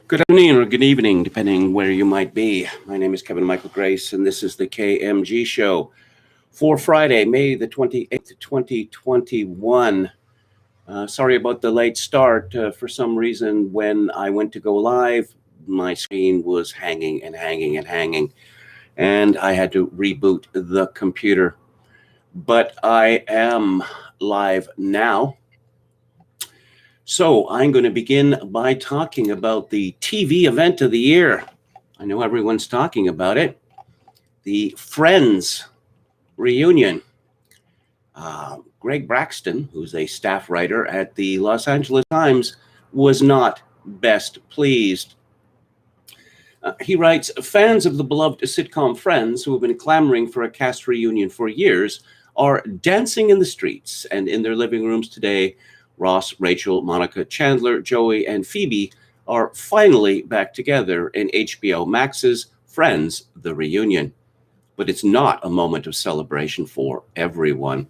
Good afternoon or good evening, depending where you might be. My name is Kevin Michael Grace, and this is the KMG show for Friday, May the 28th, 2021. Sorry about the late start. For some reason, when I went to go live, my screen was hanging and hanging and hanging, and I had to reboot the computer. But I am live now. So I'm going to begin by talking about the TV event of the year. I know everyone's talking about it. The Friends reunion. Greg Braxton, who's a staff writer at the Los Angeles Times, was not best pleased. He writes, fans of the beloved sitcom Friends, who have been clamoring for a cast reunion for years, are dancing in the streets and in their living rooms today. Ross, Rachel, Monica, Chandler, Joey, and Phoebe are finally back together in HBO Max's Friends, the Reunion. But it's not a moment of celebration for everyone.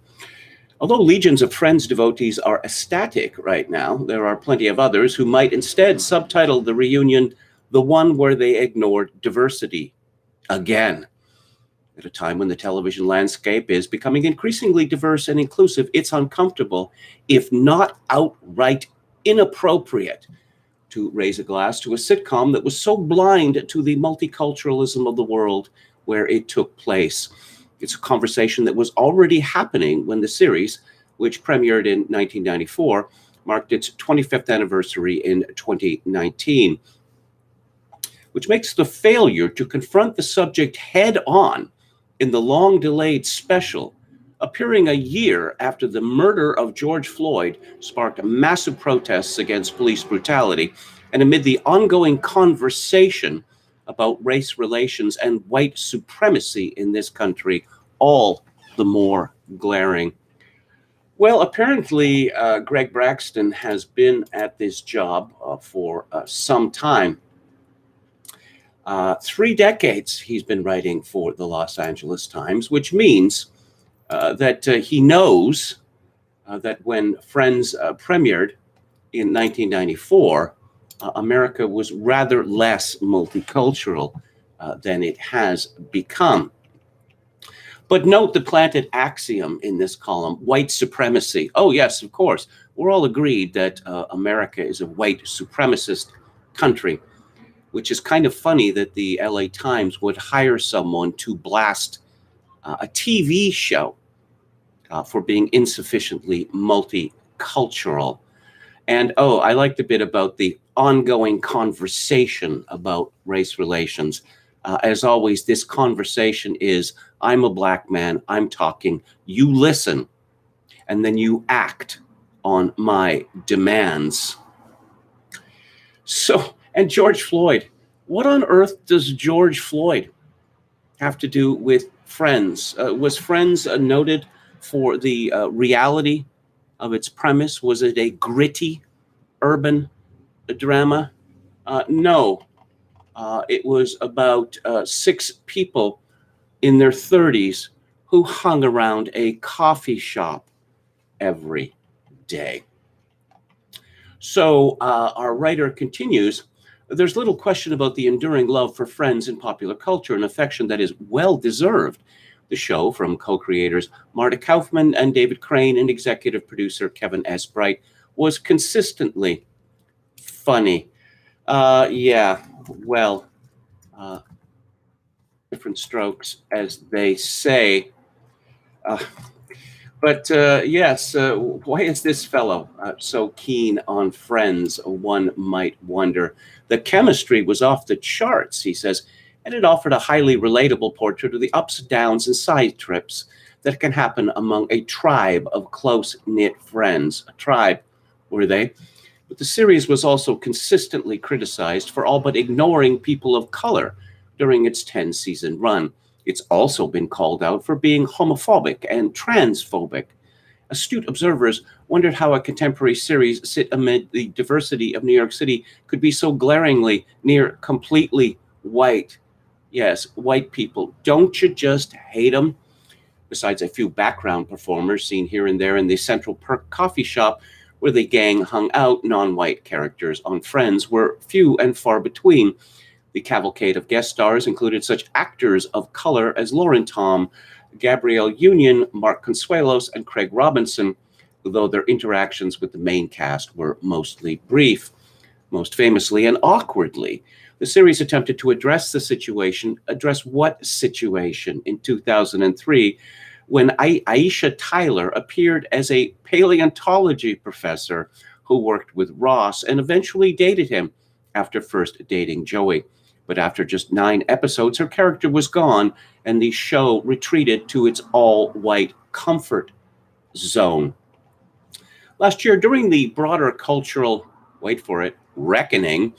Although legions of Friends devotees are ecstatic right now, there are plenty of others who might instead subtitle the reunion the one where they ignored diversity again. At a time when the television landscape is becoming increasingly diverse and inclusive, it's uncomfortable, if not outright inappropriate, to raise a glass to a sitcom that was so blind to the multiculturalism of the world where it took place. It's a conversation that was already happening when the series, which premiered in 1994, marked its 25th anniversary in 2019, which makes the failure to confront the subject head on in the long-delayed special, appearing a year after the murder of George Floyd sparked massive protests against police brutality, and amid the ongoing conversation about race relations and white supremacy in this country, all the more glaring. Well, apparently, Greg Braxton has been at this job for some time. 3 decades he's been writing for the Los Angeles Times, which means that he knows that when Friends premiered in 1994, America was rather less multicultural than it has become. But note the planted axiom in this column, white supremacy. Oh, yes, of course. We're all agreed that America is a white supremacist country, which is kind of funny that the LA Times would hire someone to blast a TV show for being insufficiently multicultural. And, I like the bit about the ongoing conversation about race relations. As always, this conversation is, I'm a black man, I'm talking, you listen, and then you act on my demands. So, and George Floyd. What on earth does George Floyd have to do with Friends? Was Friends noted for the reality of its premise? Was it a gritty urban drama? No. It was about 6 people in their 30s who hung around a coffee shop every day. So our writer continues, there's little question about the enduring love for Friends in popular culture, an affection that is well-deserved. The show, from co-creators Marta Kaufman and David Crane and executive producer Kevin S. Bright, was consistently funny. Different strokes, as they say. But yes, why is this fellow so keen on Friends, one might wonder. The chemistry was off the charts, he says, and it offered a highly relatable portrait of the ups, downs, and side trips that can happen among a tribe of close-knit friends. A tribe, were they? But the series was also consistently criticized for all but ignoring people of color during its 10-season run. It's also been called out for being homophobic and transphobic. Astute observers wondered how a contemporary series set amid the diversity of New York City could be so glaringly near completely white. Yes, white people. Don't you just hate them? Besides a few background performers seen here and there in the Central Perk coffee shop, where the gang hung out, non-white characters on Friends were few and far between. The cavalcade of guest stars included such actors of color as Lauren Tom, Gabrielle Union, Mark Consuelos, and Craig Robinson, though their interactions with the main cast were mostly brief. Most famously and awkwardly, the series attempted to address the situation. Address what situation? In 2003, when Aisha Tyler appeared as a paleontology professor who worked with Ross and eventually dated him after first dating Joey. But after just 9 episodes, her character was gone, and the show retreated to its all-white comfort zone. Last year, during the broader cultural, wait for it, reckoning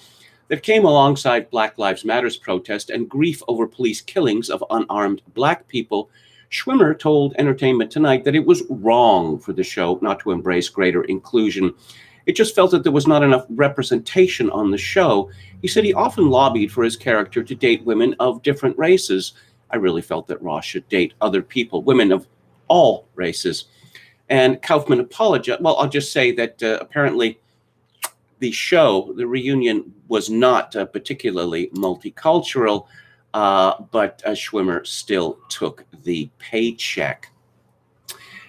that came alongside Black Lives Matter's protest and grief over police killings of unarmed Black people, Schwimmer told Entertainment Tonight that it was wrong for the show not to embrace greater inclusion. It just felt that there was not enough representation on the show. He said he often lobbied for his character to date women of different races. I really felt that Ross should date other people, women of all races. And Kaufman apologized. Well, I'll just say that apparently the show, the reunion, was not particularly multicultural, but Schwimmer still took the paycheck.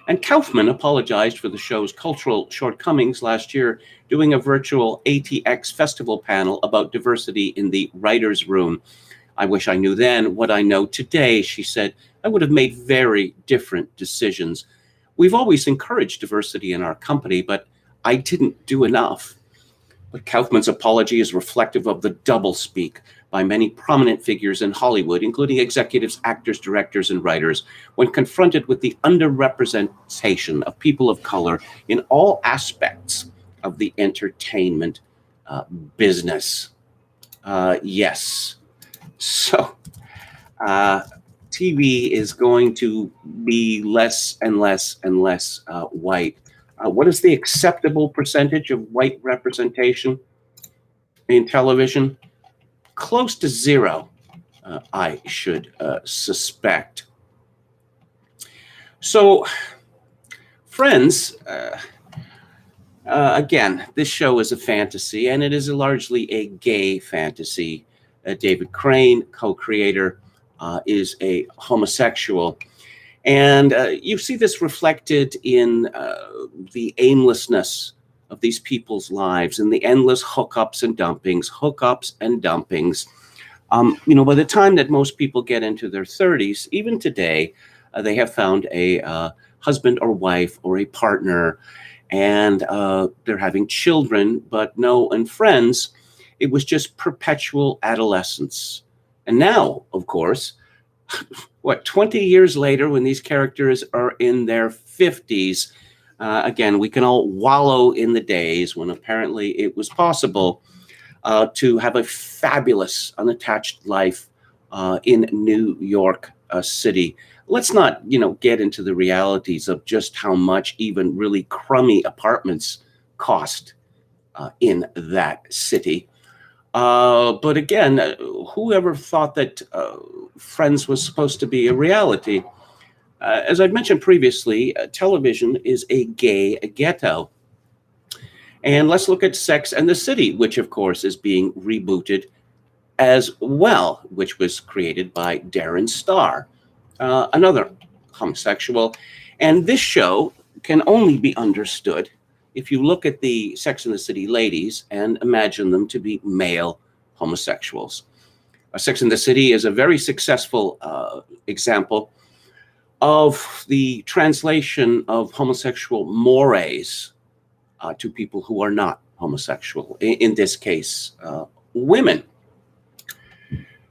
And Kaufman apologized for the show's cultural shortcomings last year, doing a virtual ATX festival panel about diversity in the writer's room. I wish I knew then what I know today, she said. I would have made very different decisions. We've always encouraged diversity in our company, but I didn't do enough. But Kaufman's apology is reflective of the doublespeak by many prominent figures in Hollywood, including executives, actors, directors, and writers, when confronted with the underrepresentation of people of color in all aspects of the entertainment business. Yes. So TV is going to be less and less and less white. What is the acceptable percentage of white representation in television? Close to 0, I should suspect. So, Friends, again, this show is a fantasy, and it is largely a gay fantasy. David Crane, co-creator, is a homosexual. And you see this reflected in the aimlessness of these people's lives and the endless hookups and dumpings. By the time that most people get into their 30s, even today, they have found a husband or wife or a partner, and they're having children. But no, in Friends, it was just perpetual adolescence. And now, of course, 20 years later, when these characters are in their 50s, again, we can all wallow in the days when apparently it was possible to have a fabulous, unattached life in New York City. Let's not, get into the realities of just how much even really crummy apartments cost in that city. But again, whoever thought that Friends was supposed to be a reality? As I've mentioned previously, television is a gay ghetto. And let's look at Sex and the City, which of course is being rebooted as well, which was created by Darren Star, another homosexual. And this show can only be understood if you look at the Sex and the City ladies and imagine them to be male homosexuals. Sex and the City is a very successful example of the translation of homosexual mores to people who are not homosexual, in this case, women.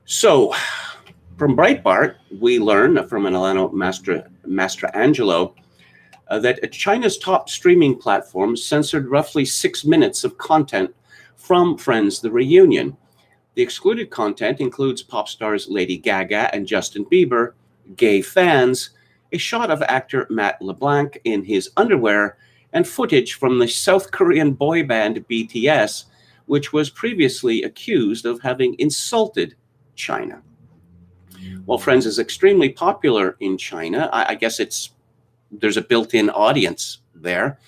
So, from Breitbart, we learn from an Alano Mastrangelo that China's top streaming platform censored roughly 6 minutes of content from Friends: The Reunion. The excluded content includes pop stars Lady Gaga and Justin Bieber, gay fans, a shot of actor Matt LeBlanc in his underwear, and footage from the South Korean boy band BTS, which was previously accused of having insulted China. While Friends is extremely popular in China, I guess there's a built-in audience there.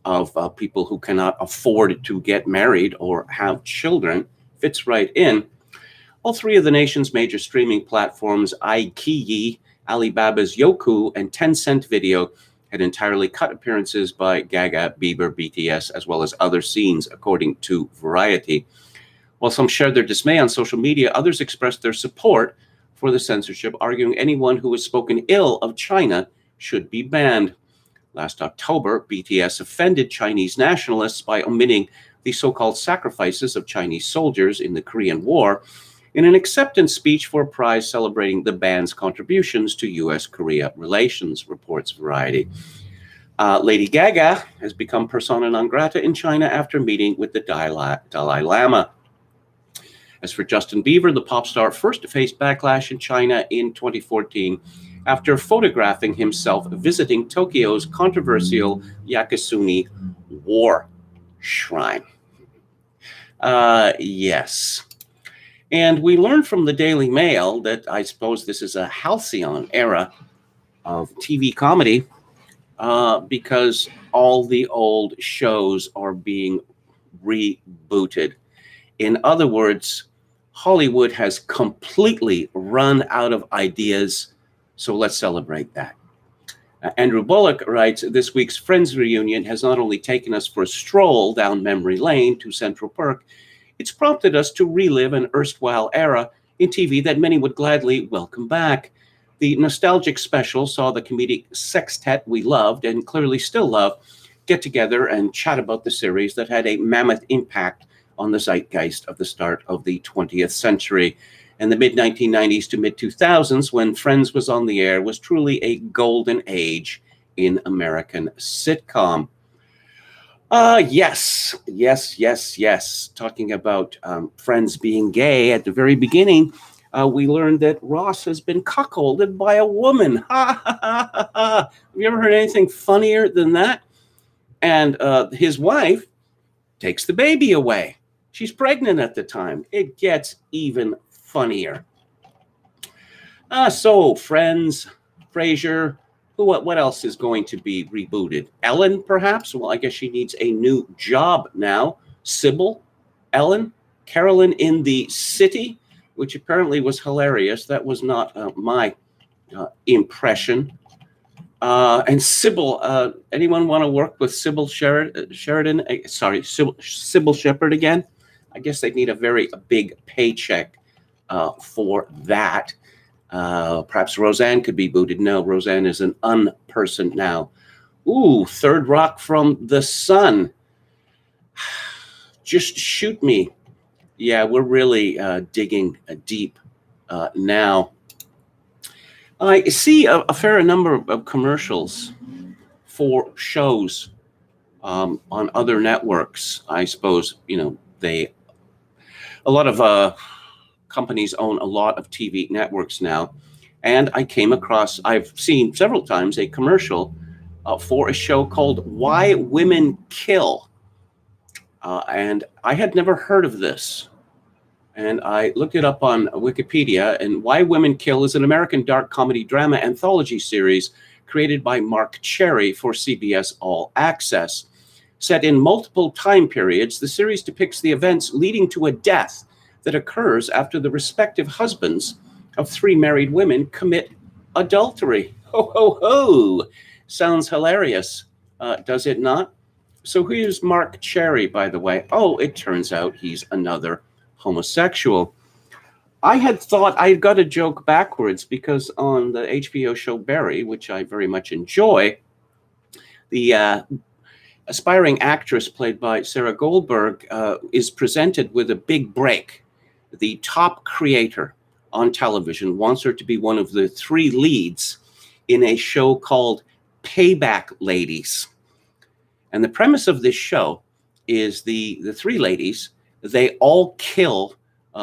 of people who cannot afford to get married or have children fits right in. All three of the nation's major streaming platforms, iQIYI, Alibaba's Youku, and Tencent Video, had entirely cut appearances by Gaga, Bieber, BTS, as well as other scenes, according to Variety. While some shared their dismay on social media, others expressed their support for the censorship, arguing anyone who has spoken ill of China should be banned. Last October, BTS offended Chinese nationalists by omitting the so-called sacrifices of Chinese soldiers in the Korean War in an acceptance speech for a prize celebrating the band's contributions to U.S.-Korea relations, reports Variety. Lady Gaga has become persona non grata in China after meeting with the Dalai Lama. As for Justin Bieber, the pop star first faced backlash in China in 2014 after photographing himself visiting Tokyo's controversial Yakasuni War Shrine. Yes. And we learned from the Daily Mail that I suppose this is a halcyon era of TV comedy because all the old shows are being rebooted. In other words, Hollywood has completely run out of ideas, so let's celebrate that. Andrew Bullock writes, this week's Friends reunion has not only taken us for a stroll down memory lane to Central Park, it's prompted us to relive an erstwhile era in TV that many would gladly welcome back. The nostalgic special saw the comedic sextet we loved and clearly still love get together and chat about the series that had a mammoth impact on the zeitgeist of the start of the 20th century. And the mid-1990s to mid-2000s, when Friends was on the air, was truly a golden age in American sitcom. Yes. Talking about Friends being gay, at the very beginning, we learned that Ross has been cuckolded by a woman. Have you ever heard anything funnier than that? And his wife takes the baby away. She's pregnant at the time. It gets even funnier. So Friends, Frasier. What else is going to be rebooted? Ellen, perhaps? Well, I guess she needs a new job now. Sybil, Ellen, Carolyn in the City, which apparently was hilarious. That was not my impression. And Sybil, anyone want to work with Sybil Sheridan? Sybil Shepherd again? I guess they'd need a very big paycheck for that. Perhaps Roseanne could be booted. No, Roseanne is an unperson now. Ooh, Third Rock from the Sun. Just shoot me. Yeah, we're really digging deep now. I see a fair number of commercials for shows on other networks. I suppose, a lot of companies own a lot of TV networks now. And I've seen several times a commercial for a show called Why Women Kill. And I had never heard of this. And I looked it up on Wikipedia, and Why Women Kill is an American dark comedy drama anthology series created by Mark Cherry for CBS All Access. Set in multiple time periods, the series depicts the events leading to a death that occurs after the respective husbands of three married women commit adultery. Ho, ho, ho! Sounds hilarious, does it not? So who's Mark Cherry, by the way? Oh, it turns out he's another homosexual. I had thought I got a joke backwards because on the HBO show Barry, which I very much enjoy, the aspiring actress played by Sarah Goldberg is presented with a big break. The top creator on television wants her to be one of the three leads in a show called Payback Ladies. And the premise of this show is the three ladies, they all kill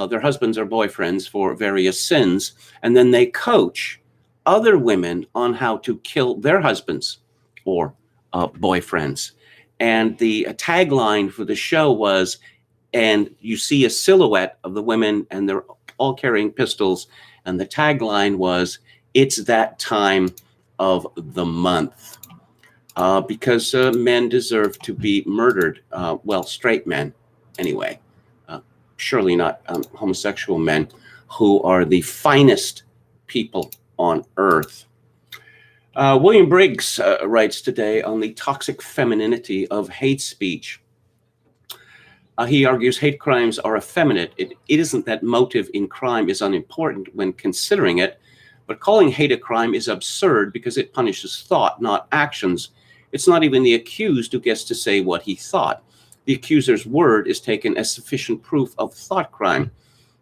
their husbands or boyfriends for various sins, and then they coach other women on how to kill their husbands or boyfriends. And the tagline for the show was, and you see a silhouette of the women, and they're all carrying pistols, and the tagline was, it's that time of the month. because men deserve to be murdered. Well, straight men, anyway. Surely not homosexual men, who are the finest people on earth. William Briggs writes today on the toxic femininity of hate speech. He argues hate crimes are effeminate. It isn't that motive in crime is unimportant when considering it, but calling hate a crime is absurd because it punishes thought, not actions. It's not even the accused who gets to say what he thought. The accuser's word is taken as sufficient proof of thought crime.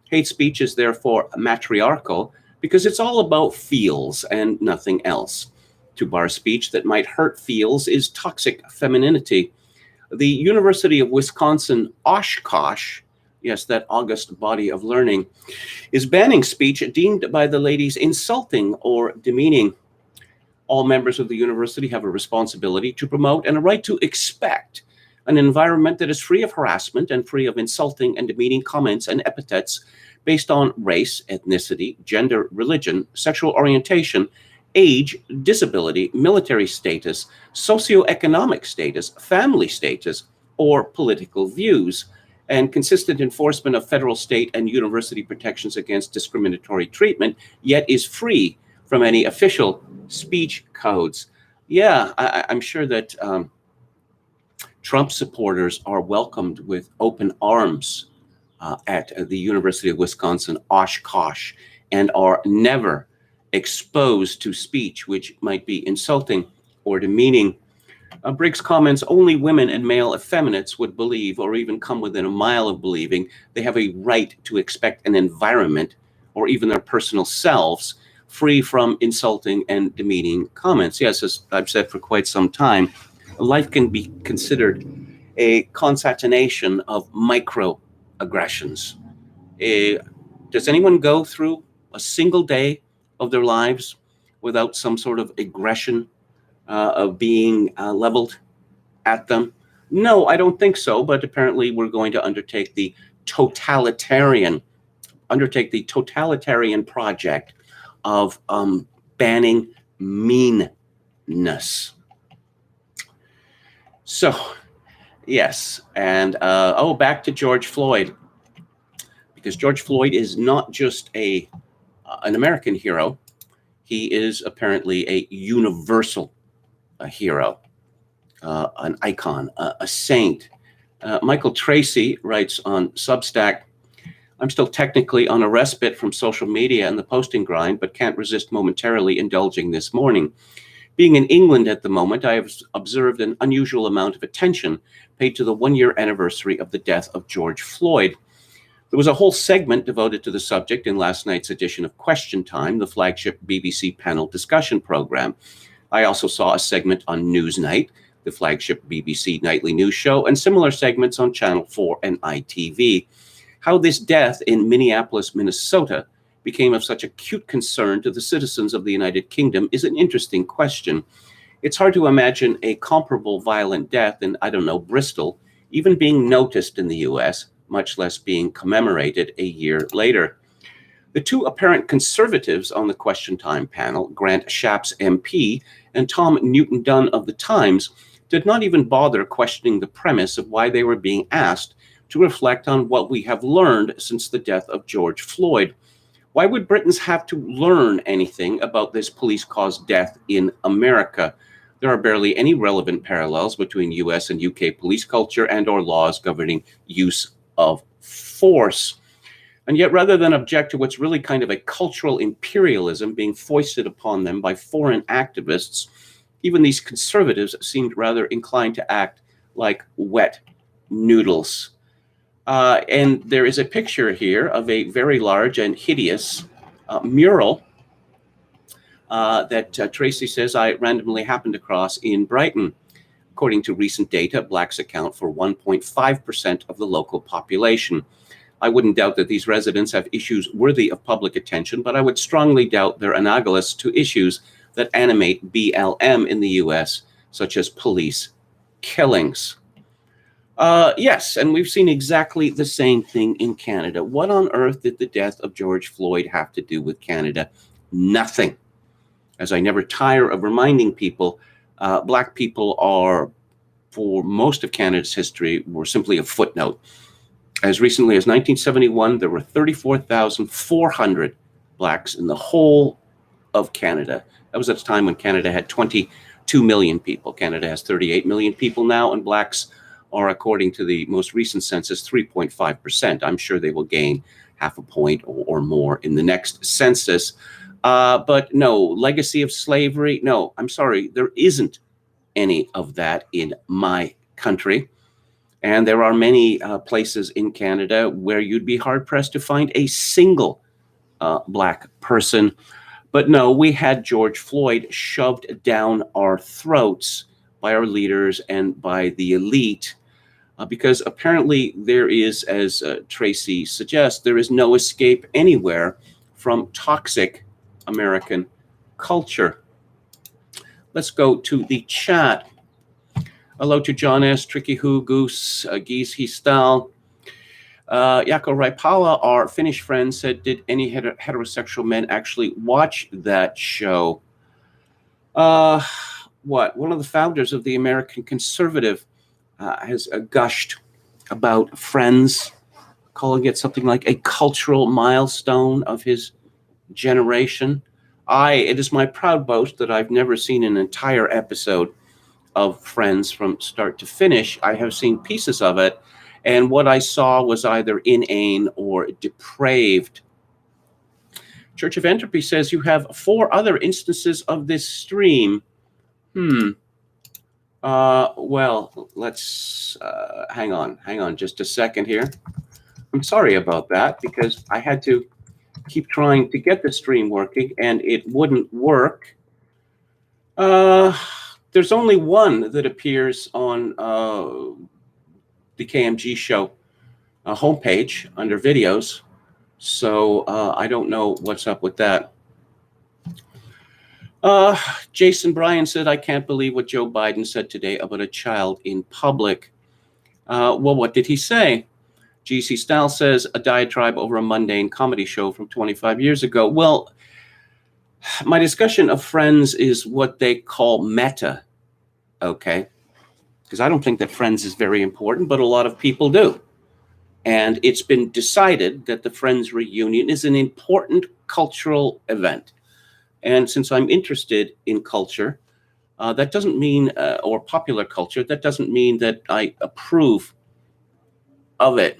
Hate speech is therefore matriarchal because it's all about feels and nothing else. To bar speech that might hurt feels is toxic femininity. The University of Wisconsin Oshkosh, yes, that august body of learning, is banning speech deemed by the ladies insulting or demeaning. All members of the university have a responsibility to promote and a right to expect an environment that is free of harassment and free of insulting and demeaning comments and epithets based on race, ethnicity, gender, religion, sexual orientation, age, disability, military status, socioeconomic status, family status, or political views, and consistent enforcement of federal, state, and university protections against discriminatory treatment, yet is free from any official speech codes. Yeah, I'm sure that Trump supporters are welcomed with open arms at the University of Wisconsin Oshkosh and are never exposed to speech which might be insulting or demeaning. Briggs comments, only women and male effeminates would believe or even come within a mile of believing they have a right to expect an environment or even their personal selves free from insulting and demeaning comments. Yes, as I've said for quite some time, life can be considered a concatenation of microaggressions. Does anyone go through a single day of their lives without some sort of aggression of being leveled at them? No, I don't think so, but apparently we're going to undertake the totalitarian project of banning meanness. So, yes, and back to George Floyd, because George Floyd is not just an American hero. He is apparently a universal hero, an icon, a saint. Michael Tracy writes on Substack, I'm still technically on a respite from social media and the posting grind, but can't resist momentarily indulging this morning. Being in England at the moment, I have observed an unusual amount of attention paid to the one-year anniversary of the death of George Floyd. There was a whole segment devoted to the subject in last night's edition of Question Time, the flagship BBC panel discussion program. I also saw a segment on Newsnight, the flagship BBC nightly news show, and similar segments on Channel 4 and ITV. How this death in Minneapolis, Minnesota, became of such acute concern to the citizens of the United Kingdom is an interesting question. It's hard to imagine a comparable violent death in, Bristol, even being noticed in the US, much less being commemorated a year later. The two apparent conservatives on the Question Time panel, Grant Shapps MP and Tom Newton Dunn of The Times, did not even bother questioning the premise of why they were being asked to reflect on what we have learned since the death of George Floyd. Why would Britons have to learn anything about this police-caused death in America? There are barely any relevant parallels between US and UK police culture and/or laws governing use of force. And yet, rather than object to what's really kind of a cultural imperialism being foisted upon them by foreign activists, even these conservatives seemed rather inclined to act like wet noodles. And there is a picture here of a very large and hideous mural that Tracy says I randomly happened across in Brighton. According to recent data, blacks account for 1.5% of the local population. I wouldn't doubt that these residents have issues worthy of public attention, but I would strongly doubt they're analogous to issues that animate BLM in the US, such as police killings. Yes, and we've seen exactly the same thing in Canada. What on earth did the death of George Floyd have to do with Canada? Nothing. As I never tire of reminding people, Black people are, for most of Canada's history, were simply a footnote. As recently as 1971, there were 34,400 blacks in the whole of Canada. That was at a time when Canada had 22 million people. Canada has 38 million people now, and blacks are, according to the most recent census, 3.5%. I'm sure they will gain half a point or more in the next census. But no, legacy of slavery, no, I'm sorry, there isn't any of that in my country. And there are many places in Canada where you'd be hard-pressed to find a single black person. But no, we had George Floyd shoved down our throats by our leaders and by the elite, because apparently there is, as Tracy suggests, there is no escape anywhere from toxic American culture. Let's go to the chat. Hello to John S., Tricky Who, Goose, Geese, Histal. Yako Raipala, our Finnish friend, said, did any heterosexual men actually watch that show? What? One of the founders of the American Conservative has gushed about Friends, calling it something like a cultural milestone of his generation. It is my proud boast that I've never seen an entire episode of Friends from start to finish. I have seen pieces of it, and what I saw was either inane or depraved. Church of Entropy says you have 4 other instances of this stream. Well, let's hang on just a second here. I'm sorry about that, because I had to keep trying to get the stream working and it wouldn't work. There's only one that appears on the KMG show homepage under videos. So I don't know what's up with that. Jason Bryan said, I can't believe what Joe Biden said today about a child in public. Well, what did he say? GC Style says, a diatribe over a mundane comedy show from 25 years ago. Well, my discussion of Friends is what they call meta, okay? Because I don't think that Friends is very important, but a lot of people do. And it's been decided that the Friends reunion is an important cultural event. And since I'm interested in culture, that doesn't mean, or popular culture, that doesn't mean that I approve of it.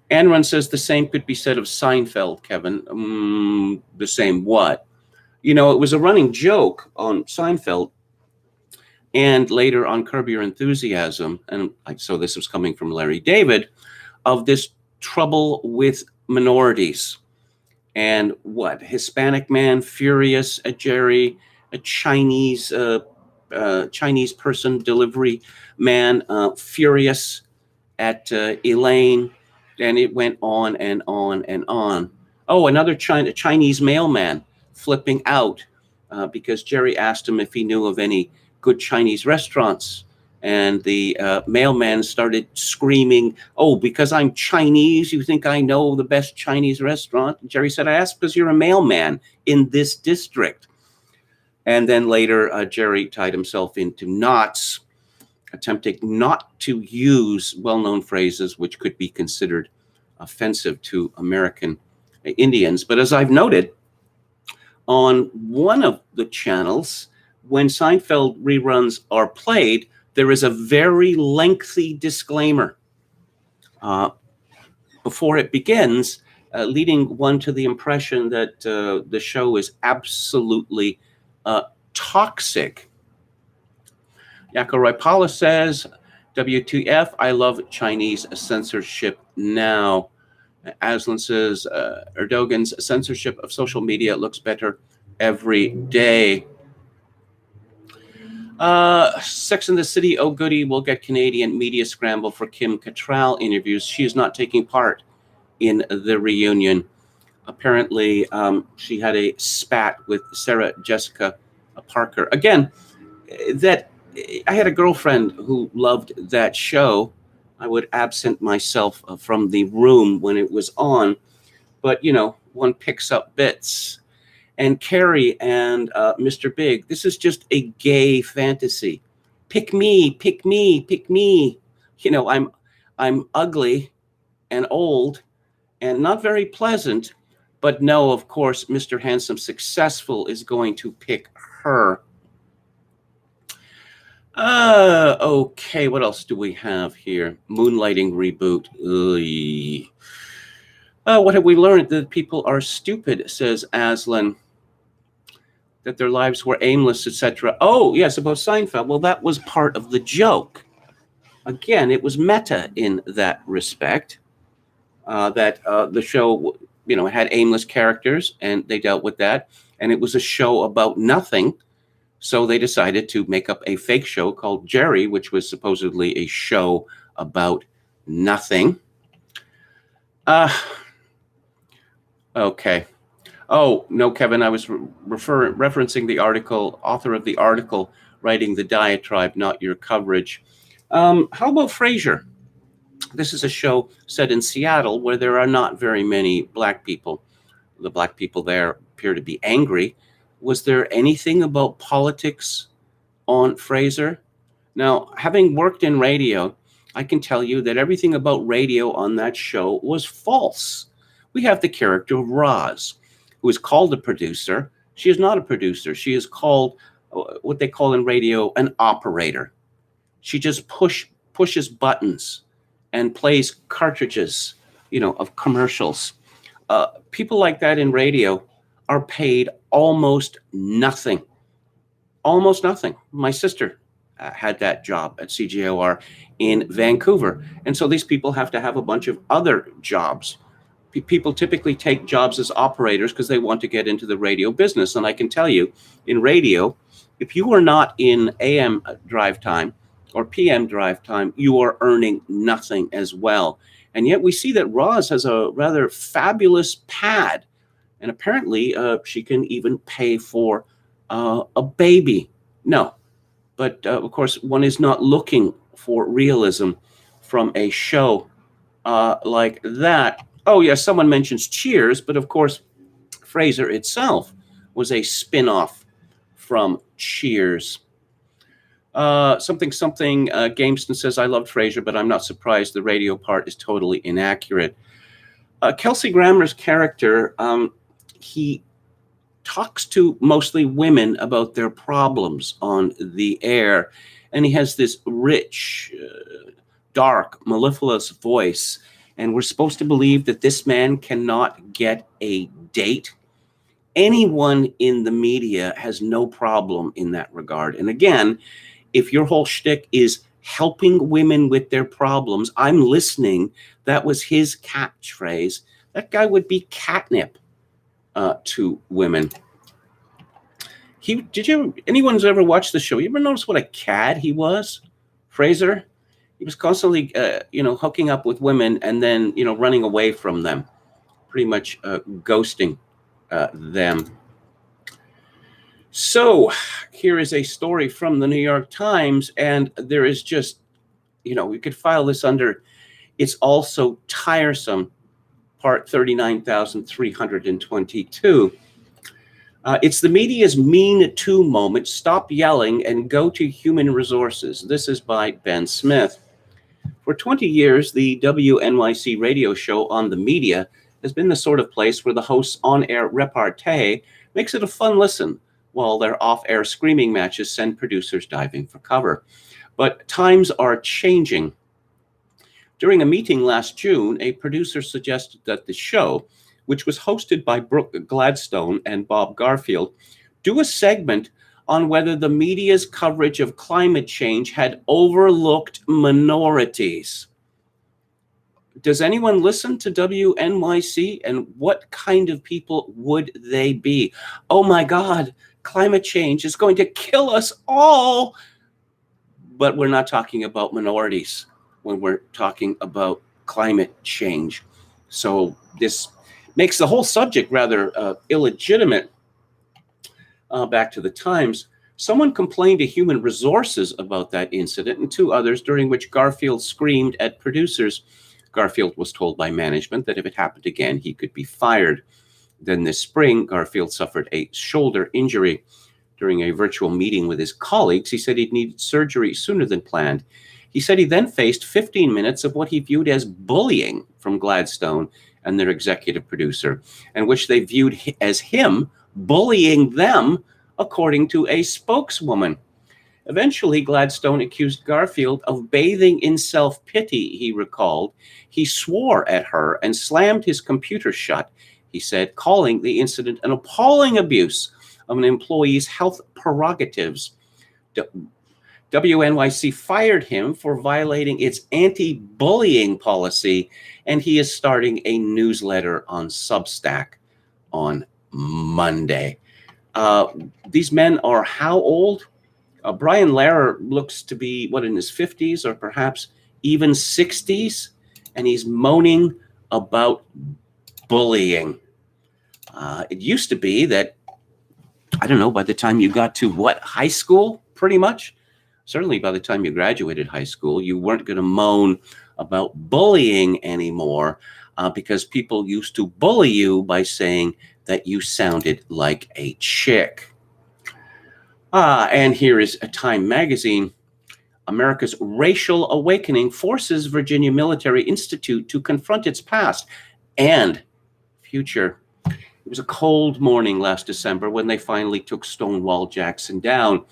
Anron says the same could be said of Seinfeld, Kevin. The same what? You know, it was a running joke on Seinfeld and later on Curb Your Enthusiasm, and so this was coming from Larry David, of this trouble with minorities. And what? Hispanic man furious at Jerry, a Chinese person delivery man furious at Elaine, and it went on and on and on. Oh, another Chinese mailman flipping out because Jerry asked him if he knew of any good Chinese restaurants. And the mailman started screaming, oh, because I'm Chinese, you think I know the best Chinese restaurant? And Jerry said, I asked because you're a mailman in this district. And then later, Jerry tied himself into knots, attempting not to use well-known phrases which could be considered offensive to American Indians. But as I've noted, on one of the channels, when Seinfeld reruns are played, there is a very lengthy disclaimer before it begins, leading one to the impression that the show is absolutely toxic. Yako Raipala says, WTF, I love Chinese censorship now. Aslan says, Erdogan's censorship of social media looks better every day. Sex and the City, oh goody, will get Canadian media scramble for Kim Cattrall interviews. She is not taking part in the reunion. Apparently, she had a spat with Sarah Jessica Parker. Again, that I had a girlfriend who loved that show. I would absent myself from the room when it was on, but you know, one picks up bits. and Carrie and Mr. Big. This is just a gay fantasy. Pick me, pick me, pick me. You know, I'm ugly and old and not very pleasant, but no, of course, Mr. Handsome Successful is going to pick her. Okay, what else do we have here? Moonlighting Reboot. What have we learned? That people are stupid, says Aslan. That their lives were aimless, etc. Oh, yes, about Seinfeld. Well, that was part of the joke. Again, it was meta in that respect. That the show, you know, had aimless characters, and they dealt with that. And it was a show about nothing. So they decided to make up a fake show called Jerry, which was supposedly a show about nothing. Okay. Oh, no, Kevin, I was referencing the article, author of the article, writing the diatribe, not your coverage. How about Frasier? This is a show set in Seattle where there are not very many black people. The black people there appear to be angry. Was there anything about politics on Frasier? Now, having worked in radio, I can tell you that everything about radio on that show was false. We have the character of Roz, who is called a producer. She is not a producer. She is called what they call in radio an operator. She just pushes buttons and plays cartridges, you know, of commercials. People like that in radio are paid almost nothing. Almost nothing. My sister had that job at CJOR in Vancouver. And so these people have to have a bunch of other jobs. People typically take jobs as operators because they want to get into the radio business. And I can tell you, in radio, if you are not in AM drive time or PM drive time, you are earning nothing as well. And yet we see that Roz has a rather fabulous pad. And apparently she can even pay for a baby. No, but of course, one is not looking for realism from a show like that. Oh, yes, someone mentions Cheers, but of course, Frasier itself was a spin-off from Cheers. Gameston says, I loved Frasier, but I'm not surprised the radio part is totally inaccurate. Kelsey Grammer's character, he talks to mostly women about their problems on the air, and he has this rich, dark, mellifluous voice, and we're supposed to believe that this man cannot get a date. Anyone in the media has no problem in that regard. And again, if your whole shtick is helping women with their problems, I'm listening. That was his catchphrase. That guy would be catnip to women. Anyone's ever watched the show? You ever notice what a cad he was? Frasier? He was constantly, hooking up with women and then, running away from them, pretty much ghosting them. So here is a story from the New York Times, and there is just, we could file this under, it's also tiresome, part 39,322. It's the media's mean to moment. Stop yelling and go to human resources. This is by Ben Smith. For 20 years, the WNYC radio show On the Media has been the sort of place where the host's on-air repartee makes it a fun listen, while their off-air screaming matches send producers diving for cover. But times are changing. During a meeting last June, a producer suggested that the show, which was hosted by Brooke Gladstone and Bob Garfield, do a segment on whether the media's coverage of climate change had overlooked minorities. Does anyone listen to WNYC, and what kind of people would they be? Oh my God, climate change is going to kill us all. But we're not talking about minorities when we're talking about climate change. So this makes the whole subject rather illegitimate. Back to the Times. Someone complained to Human Resources about that incident, and two others, during which Garfield screamed at producers. Garfield was told by management that if it happened again, he could be fired. Then this spring, Garfield suffered a shoulder injury. During a virtual meeting with his colleagues, he said he'd needed surgery sooner than planned. He said he then faced 15 minutes of what he viewed as bullying from Gladstone and their executive producer, and which they viewed as him bullying them, according to a spokeswoman. Eventually, Gladstone accused Garfield of bathing in self-pity, he recalled. He swore at her and slammed his computer shut, he said, calling the incident an appalling abuse of an employee's health prerogatives. WNYC fired him for violating its anti-bullying policy, and he is starting a newsletter on Substack on Monday. These men are how old? Brian Lehrer looks to be, in his 50s or perhaps even 60s, and he's moaning about bullying. It used to be that, I don't know, by the time you got to high school, pretty much? Certainly by the time you graduated high school, you weren't going to moan about bullying anymore because people used to bully you by saying that you sounded like a chick. And here is a Time magazine. America's racial awakening forces Virginia Military Institute to confront its past and future. It was a cold morning last December when they finally took Stonewall Jackson down.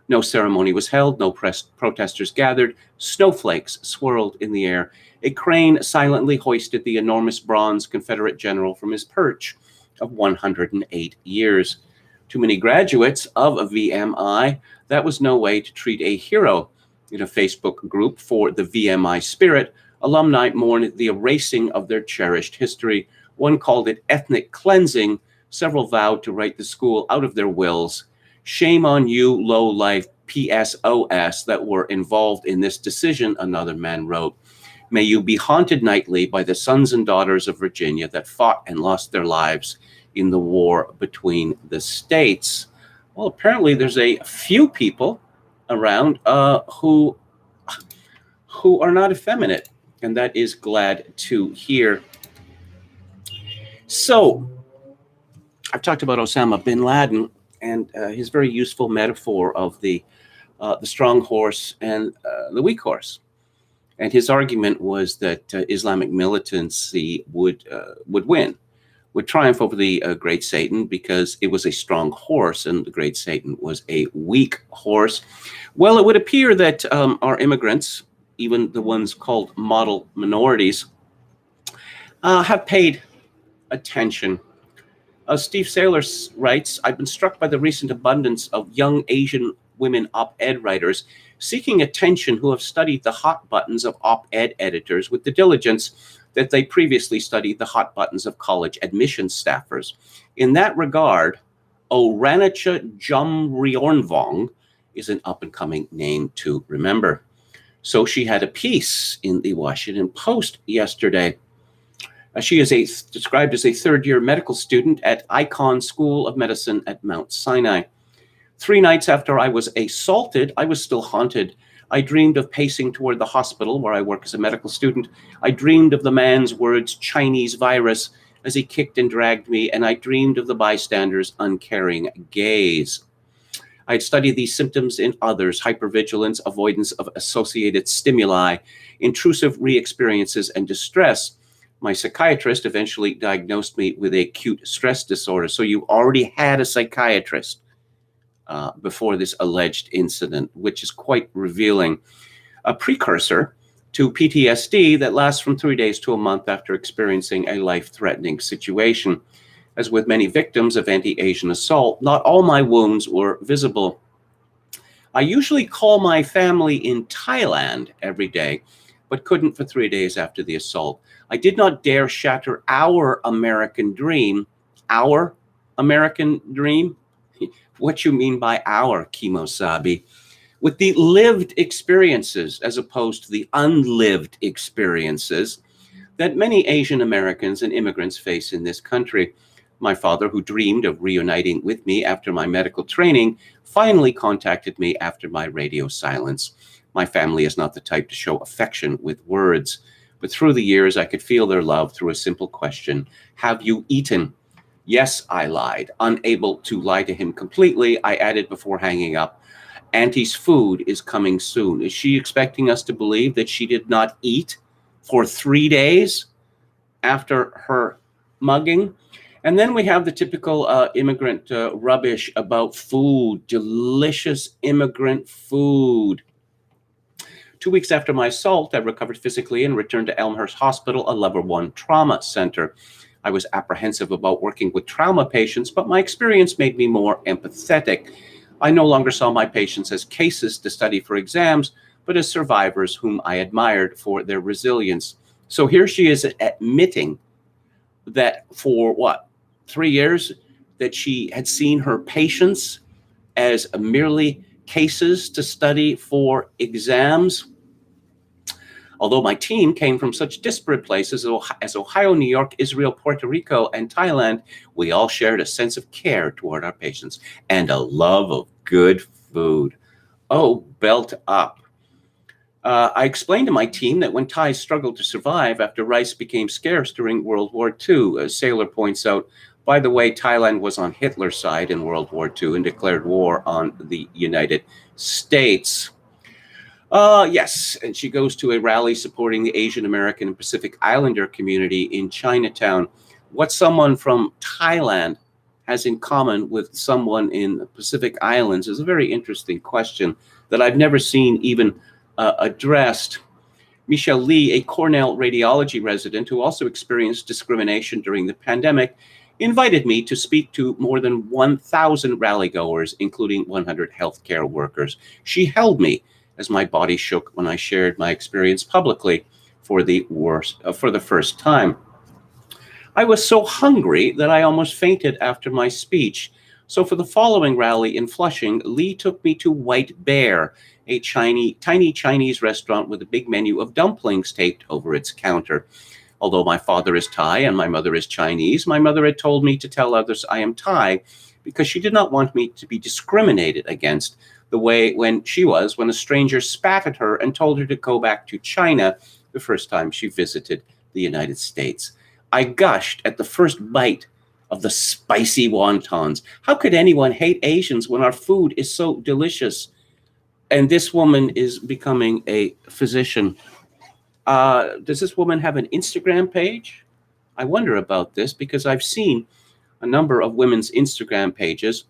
No ceremony was held, no protesters gathered, snowflakes swirled in the air. A crane silently hoisted the enormous bronze Confederate general from his perch of 108 years. Too many graduates of a VMI, that was no way to treat a hero. In a Facebook group for the VMI spirit, alumni mourned the erasing of their cherished history. One called it ethnic cleansing. Several vowed to write the school out of their wills. Shame on you, low-life PSOS that were involved in this decision, another man wrote. May you be haunted nightly by the sons and daughters of Virginia that fought and lost their lives in the war between the states. Well, apparently there's a few people around who are not effeminate, and that is glad to hear. So, I've talked about Osama bin Laden and his very useful metaphor of the strong horse and the weak horse. And his argument was that Islamic militancy would win, would triumph over the great Satan because it was a strong horse and the great Satan was a weak horse. Well, it would appear that our immigrants, even the ones called model minorities, have paid attention. Steve Saylor writes, I've been struck by the recent abundance of young Asian women op-ed writers seeking attention who have studied the hot buttons of op-ed editors with the diligence that they previously studied the hot buttons of college admissions staffers. In that regard, Oranacha Jumriornvong is an up-and-coming name to remember. So she had a piece in the Washington Post yesterday. She is described as a third-year medical student at Icahn School of Medicine at Mount Sinai. 3 nights after I was assaulted, I was still haunted. I dreamed of pacing toward the hospital where I work as a medical student. I dreamed of the man's words, Chinese virus, as he kicked and dragged me, and I dreamed of the bystanders' uncaring gaze. I had studied these symptoms in others: hypervigilance, avoidance of associated stimuli, intrusive re-experiences, and distress. My psychiatrist eventually diagnosed me with acute stress disorder. So you already had a psychiatrist before this alleged incident, which is quite revealing. A precursor to PTSD that lasts from 3 days to a month after experiencing a life-threatening situation. As with many victims of anti-Asian assault, not all my wounds were visible. I usually call my family in Thailand every day, but couldn't for 3 days after the assault. I did not dare shatter our American dream. Our American dream? What you mean by our, Kimosabi? With the lived experiences as opposed to the unlived experiences that many Asian Americans and immigrants face in this country. My father, who dreamed of reuniting with me after my medical training, finally contacted me after my radio silence. My family is not the type to show affection with words, but through the years, I could feel their love through a simple question: have you eaten? Yes, I lied. Unable to lie to him completely, I added before hanging up, Auntie's food is coming soon. Is she expecting us to believe that she did not eat for 3 days after her mugging? And then we have the typical immigrant rubbish about food, delicious immigrant food. 2 weeks after my assault, I recovered physically and returned to Elmhurst Hospital, a level 1 trauma center. I was apprehensive about working with trauma patients, but my experience made me more empathetic. I no longer saw my patients as cases to study for exams, but as survivors whom I admired for their resilience. So here she is admitting that for 3 years, that she had seen her patients as merely cases to study for exams. Although my team came from such disparate places as Ohio, New York, Israel, Puerto Rico, and Thailand, we all shared a sense of care toward our patients and a love of good food. Oh, belt up. I explained to my team that when Thais struggled to survive after rice became scarce during World War II, a sailor points out, by the way, Thailand was on Hitler's side in World War II and declared war on the United States. Yes, and she goes to a rally supporting the Asian American and Pacific Islander community in Chinatown. What someone from Thailand has in common with someone in the Pacific Islands is a very interesting question that I've never seen even addressed. Michelle Lee, a Cornell radiology resident who also experienced discrimination during the pandemic, invited me to speak to more than 1,000 rallygoers, including 100 healthcare workers. She held me as my body shook when I shared my experience publicly for the first time. I was so hungry that I almost fainted after my speech. So for the following rally in Flushing, Lee took me to White Bear, a tiny Chinese restaurant with a big menu of dumplings taped over its counter. Although my father is Thai and my mother is Chinese, my mother had told me to tell others I am Thai because she did not want me to be discriminated against the way when a stranger spat at her and told her to go back to China the first time she visited the United States. I gushed at the first bite of the spicy wontons. How could anyone hate Asians when our food is so delicious? And this woman is becoming a physician. Does this woman have an Instagram page? I wonder about this because I've seen a number of women's Instagram pages.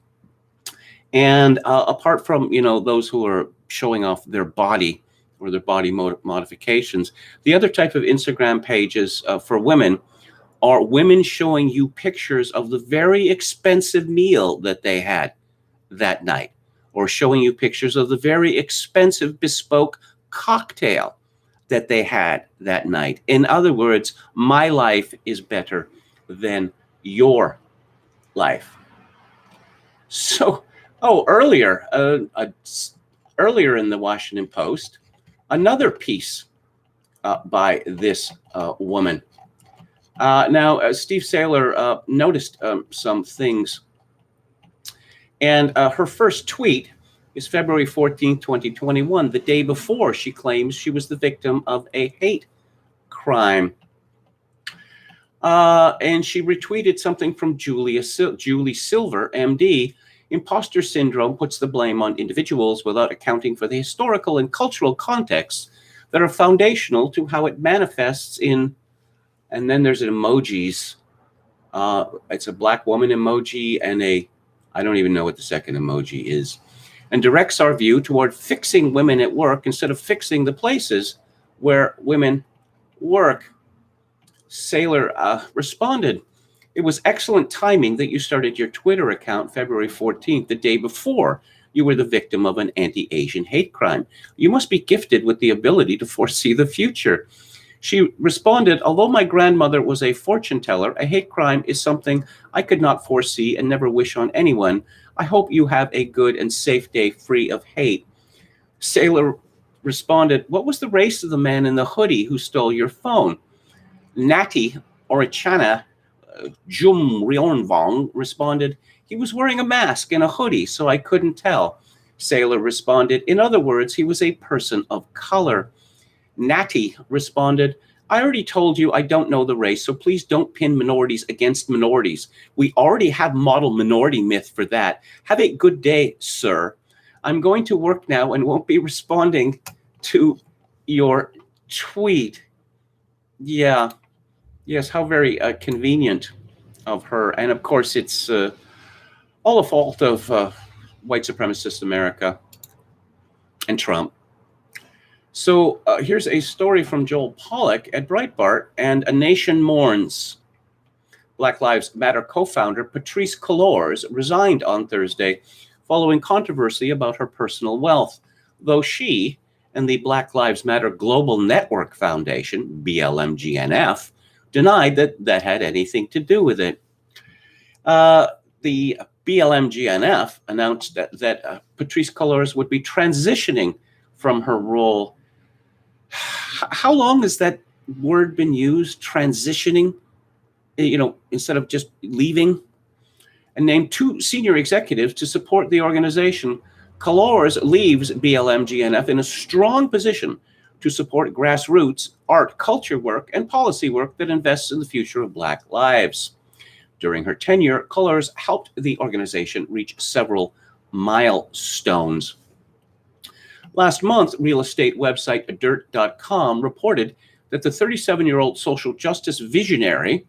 And apart from, those who are showing off their body or their body modifications, the other type of Instagram pages for women are women showing you pictures of the very expensive meal that they had that night, or showing you pictures of the very expensive bespoke cocktail that they had that night. In other words, my life is better than your life. So, earlier in the Washington Post, another piece by this woman. Now, Steve Saylor noticed some things, and her first tweet is February 14, 2021, the day before she claims she was the victim of a hate crime. And she retweeted something from Julie Silver, MD. Imposter syndrome puts the blame on individuals without accounting for the historical and cultural contexts that are foundational to how it manifests in, and then there's an emojis. It's a black woman emoji and I don't even know what the second emoji is, and directs our view toward fixing women at work instead of fixing the places where women work. Saylor responded, "It was excellent timing that you started your Twitter account February 14th, the day before you were the victim of an anti-Asian hate crime. You must be gifted with the ability to foresee the future." She responded, "Although my grandmother was a fortune teller, a hate crime is something I could not foresee and never wish on anyone. I hope you have a good and safe day free of hate." Saylor responded, "What was the race of the man in the hoodie who stole your phone?" Natty Orichana Jum Rionvong responded, "He was wearing a mask and a hoodie, so I couldn't tell." Saylor responded, "In other words, he was a person of color." Natty responded, I already told you I don't know the race, so please don't pin minorities against minorities. We already have model minority myth for that. Have a good day, sir. I'm going to work now and won't be responding to your tweet. Yeah. Yes, how very convenient of her. And of course, it's all a fault of white supremacist America and Trump. So here's a story from Joel Pollack at Breitbart, and A Nation Mourns. Black Lives Matter co-founder Patrisse Cullors resigned on Thursday following controversy about her personal wealth, though she and the Black Lives Matter Global Network Foundation, BLMGNF, denied that that had anything to do with it. The BLMGNF announced that Patrisse Cullors would be transitioning from her role. How long has that word been used, transitioning, instead of just leaving? And named 2 senior executives to support the organization. Cullors leaves BLMGNF in a strong position to support grassroots art, culture work, and policy work that invests in the future of Black lives. During her tenure, Cullors helped the organization reach several milestones. Last month, real estate website dirt.com reported that the 37-year-old social justice visionary,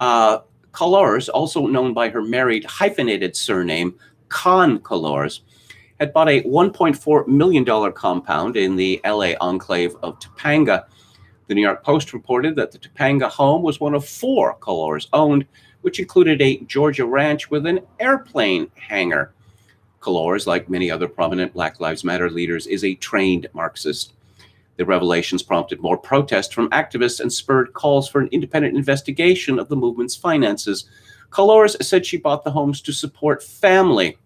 Cullors, also known by her married hyphenated surname, Khan Cullors, had bought a $1.4 million compound in the LA enclave of Topanga. The New York Post reported that the Topanga home was one of 4 Cullors owned, which included a Georgia ranch with an airplane hangar. Cullors, like many other prominent Black Lives Matter leaders, is a trained Marxist. The revelations prompted more protest from activists and spurred calls for an independent investigation of the movement's finances. Cullors said she bought the homes to support family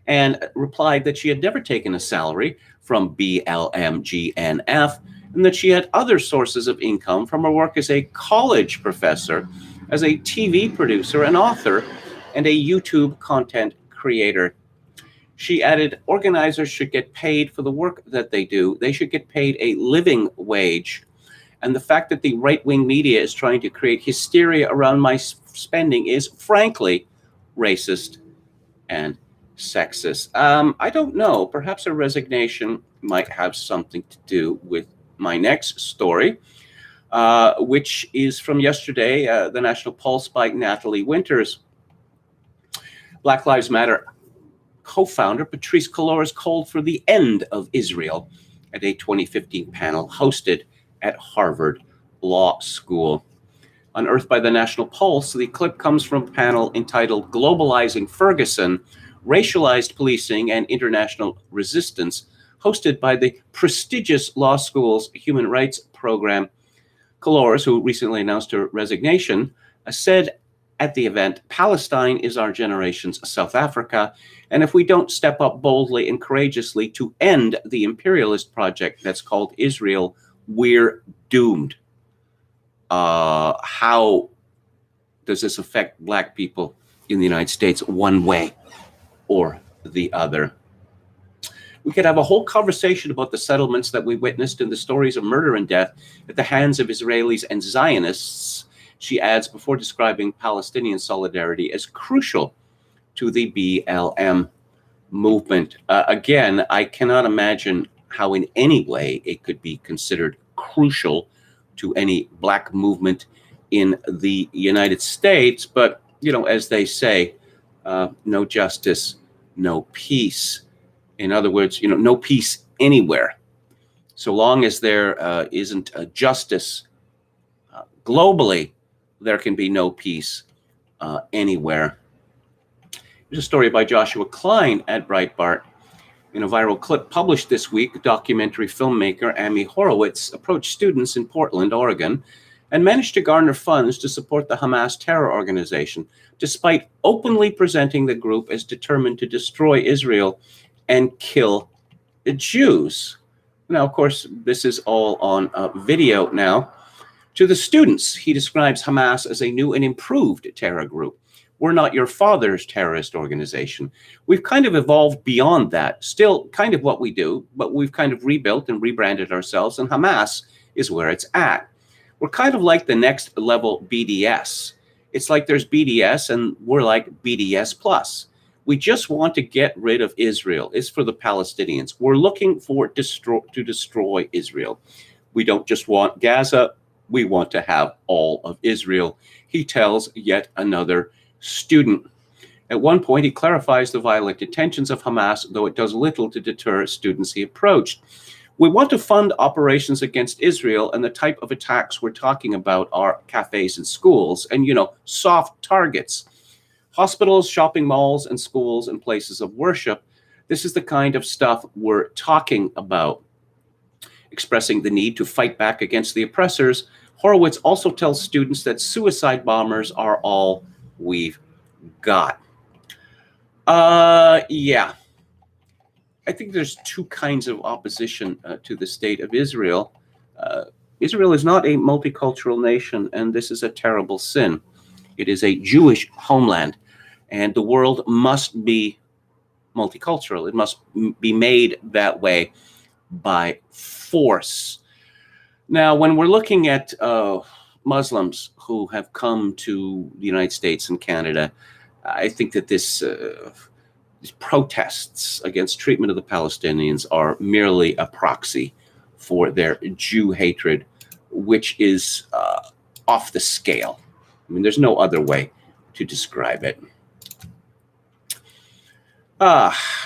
and replied that she had never taken a salary from BLMGNF and that she had other sources of income from her work as a college professor, as a TV producer, an author, and a YouTube content creator. She added, organizers should get paid for the work that they do. They should get paid a living wage. And the fact that the right-wing media is trying to create hysteria around my spending is, frankly, racist and sexist. I don't know. Perhaps her resignation might have something to do with my next story, which is from yesterday, the National Pulse by Natalie Winters. Black Lives Matter co-founder Patrisse Cullors called for the end of Israel at a 2015 panel hosted at Harvard Law School. Unearthed by the National Pulse, the clip comes from a panel entitled Globalizing Ferguson, Racialized Policing and International Resistance, hosted by the prestigious law school's human rights program. Cullors, who recently announced her resignation, said at the event, Palestine is our generation's South Africa, and if we don't step up boldly and courageously to end the imperialist project that's called Israel, we're doomed. How does this affect Black people in the United States one way or the other? We could have a whole conversation about the settlements that we witnessed in the stories of murder and death at the hands of Israelis and Zionists, she adds, before describing Palestinian solidarity as crucial to the BLM movement. Again, I cannot imagine how in any way it could be considered crucial to any Black movement in the United States. But, as they say, no justice, no peace. In other words, no peace anywhere. So long as there isn't a justice globally, there can be no peace anywhere. There's a story by Joshua Klein at Breitbart. In a viral clip published this week, documentary filmmaker Amy Horowitz approached students in Portland, Oregon, and managed to garner funds to support the Hamas terror organization, despite openly presenting the group as determined to destroy Israel and kill the Jews. Now, of course, this is all on video now. To the students, he describes Hamas as a new and improved terror group. We're not your father's terrorist organization. We've kind of evolved beyond that. Still kind of what we do, but we've kind of rebuilt and rebranded ourselves, and Hamas is where it's at. We're kind of like the next level BDS. It's like there's BDS and we're like BDS plus. We just want to get rid of Israel. It's for the Palestinians. We're looking for to destroy Israel. We don't just want Gaza. We want to have all of Israel, he tells yet another student. At one point, he clarifies the violent intentions of Hamas, though it does little to deter students he approached. We want to fund operations against Israel, and the type of attacks we're talking about are cafes and schools and, soft targets. Hospitals, shopping malls, and schools and places of worship. This is the kind of stuff we're talking about. Expressing the need to fight back against the oppressors, Horowitz also tells students that suicide bombers are all we've got. Yeah. I think there's two kinds of opposition to the state of Israel. Israel is not a multicultural nation, and this is a terrible sin. It is a Jewish homeland, and the world must be multicultural. It must be made that way by force. Now, when we're looking at Muslims who have come to the United States and Canada, I think that these protests against treatment of the Palestinians are merely a proxy for their Jew hatred, which is off the scale. I mean, there's no other way to describe it.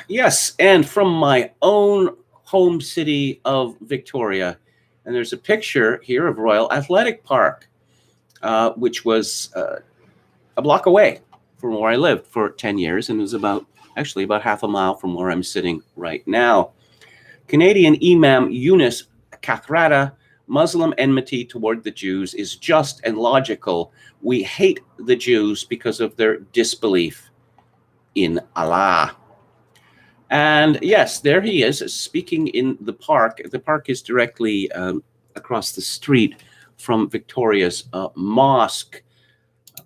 Yes, and from my own home city of Victoria, and there's a picture here of Royal Athletic Park, which was a block away from where I lived for 10 years, and it was about half a mile from where I'm sitting right now. Canadian Imam Yunus Kathrada, Muslim enmity toward the Jews is just and logical. We hate the Jews because of their disbelief in Allah. And yes, there he is speaking in the park. The park is directly across the street from Victoria's mosque.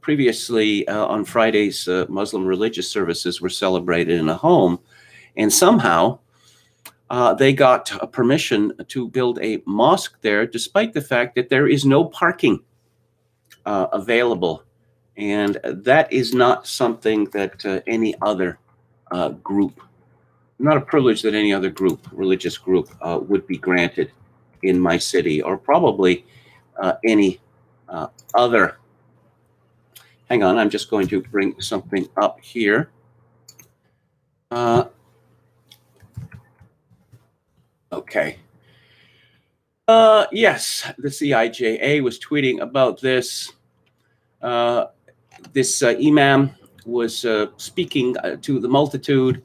Previously, on Fridays, Muslim religious services were celebrated in a home, and somehow they got permission to build a mosque there, despite the fact that there is no parking available. And that is not something that any other group, not a privilege that any other group, religious group, would be granted in my city, or probably any other. Hang on, I'm just going to bring something up here. Okay. Yes, the CIJA was tweeting about this. This imam was speaking to the multitude.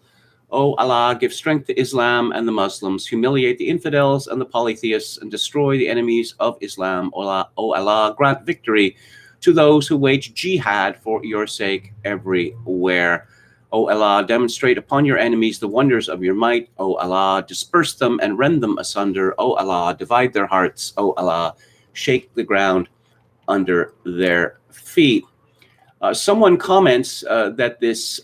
O Allah, give strength to Islam and the Muslims, humiliate the infidels and the polytheists, and destroy the enemies of Islam. O Allah, grant victory to those who wage jihad for your sake everywhere. O Allah, demonstrate upon your enemies the wonders of your might. O Allah, disperse them and rend them asunder. O Allah, divide their hearts. O Allah, shake the ground under their feet. Someone comments that this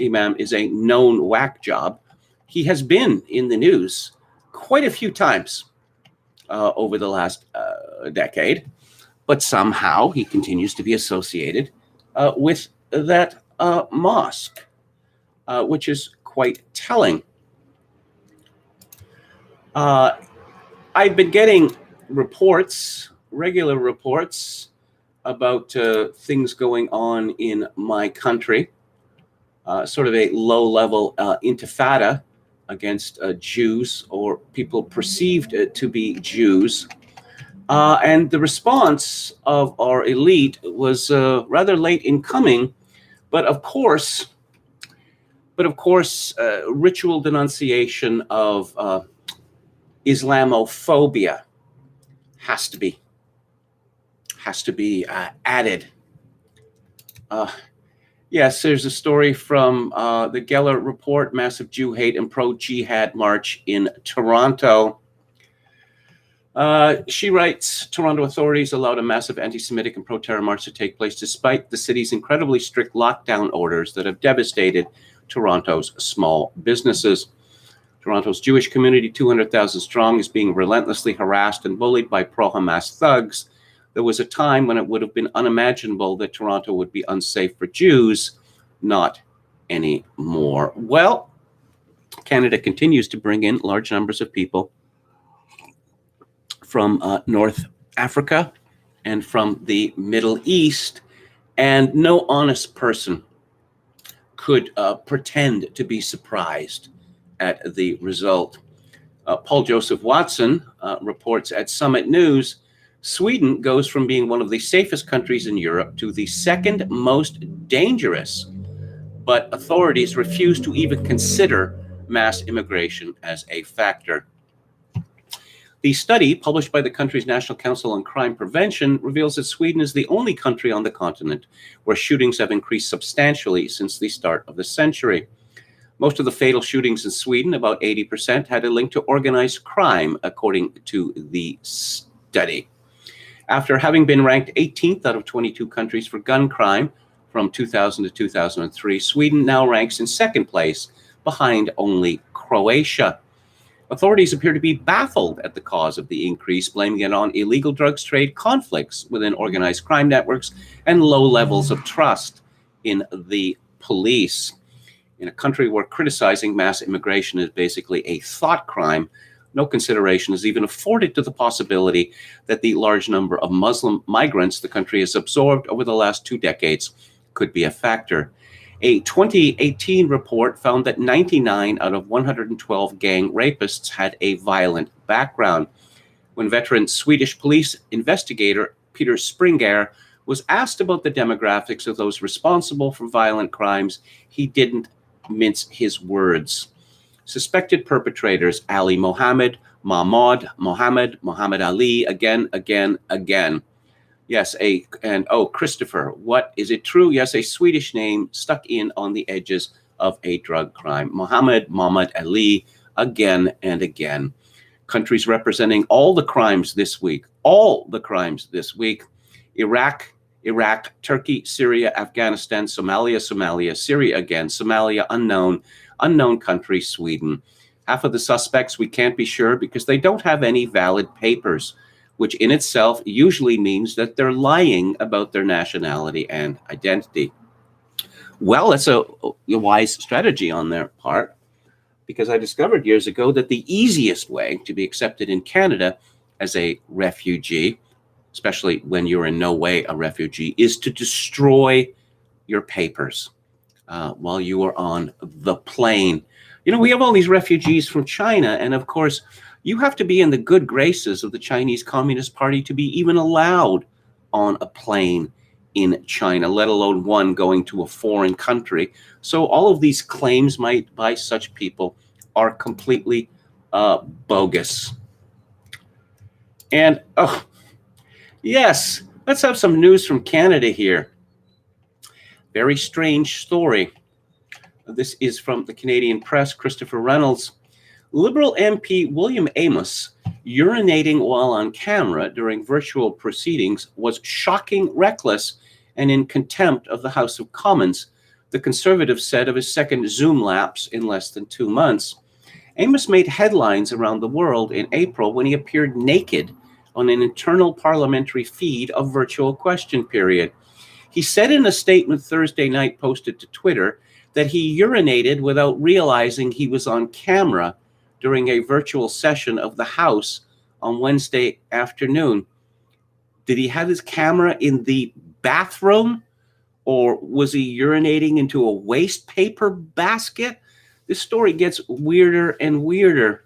imam is a known whack job. He has been in the news quite a few times over the last decade, but somehow he continues to be associated with that mosque, which is quite telling. I've been getting regular reports about things going on in my country, sort of a low-level intifada against Jews or people perceived to be Jews. And the response of our elite was rather late in coming, but of course, ritual denunciation of Islamophobia has to be added. Yes, there's a story from the Geller Report, massive Jew hate and pro-jihad march in Toronto. She writes, Toronto authorities allowed a massive anti-Semitic and pro-terror march to take place despite the city's incredibly strict lockdown orders that have devastated Toronto's small businesses. Toronto's Jewish community, 200,000 strong, is being relentlessly harassed and bullied by pro-Hamas thugs. There was a time when it would have been unimaginable that Toronto would be unsafe for Jews. Not anymore. Well, Canada continues to bring in large numbers of people from North Africa and from the Middle East, and no honest person could pretend to be surprised at the result. Paul Joseph Watson reports at Summit News, Sweden goes from being one of the safest countries in Europe to the second most dangerous, but authorities refuse to even consider mass immigration as a factor. The study, published by the country's National Council on Crime Prevention, reveals that Sweden is the only country on the continent where shootings have increased substantially since the start of the century. Most of the fatal shootings in Sweden, about 80%, had a link to organized crime, according to the study. After having been ranked 18th out of 22 countries for gun crime from 2000 to 2003, Sweden now ranks in second place, behind only Croatia. Authorities appear to be baffled at the cause of the increase, blaming it on illegal drugs trade, conflicts within organized crime networks, and low levels of trust in the police. In a country where criticizing mass immigration is basically a thought crime, no consideration is even afforded to the possibility that the large number of Muslim migrants the country has absorbed over the last 2 decades could be a factor. A 2018 report found that 99 out of 112 gang rapists had a violent background. When veteran Swedish police investigator Peter Springair was asked about the demographics of those responsible for violent crimes, he didn't mince his words. Suspected perpetrators: Ali Mohammed, Mahmoud Mohammed, Muhammad Ali, again. Yes, Christopher, what, is it true? Yes, a Swedish name stuck in on the edges of a drug crime. Muhammad Ali, again and again. Countries representing all the crimes this week. Iraq, Turkey, Syria, Afghanistan, Somalia, Syria again, Somalia, unknown country, Sweden. Half of the suspects we can't be sure because they don't have any valid papers, which in itself usually means that they're lying about their nationality and identity. Well, that's a wise strategy on their part, because I discovered years ago that the easiest way to be accepted in Canada as a refugee, especially when you're in no way a refugee, is to destroy your papers while you are on the plane. You know, we have all these refugees from China, and of course, you have to be in the good graces of the Chinese Communist Party to be even allowed on a plane in China, let alone one going to a foreign country. So all of these claims by such people are completely bogus. And, yes, let's have some news from Canada here. Very strange story. This is from the Canadian Press. Christopher Reynolds. Liberal MP William Amos urinating while on camera during virtual proceedings was shocking, reckless, and in contempt of the House of Commons, the Conservative said of his second Zoom lapse in less than 2 months. Amos made headlines around the world in April when he appeared naked on an internal parliamentary feed of Virtual Question Period. He said in a statement Thursday night posted to Twitter that he urinated without realizing he was on camera during a virtual session of the House on Wednesday afternoon. Did he have his camera in the bathroom, or was he urinating into a waste paper basket? This story gets weirder and weirder.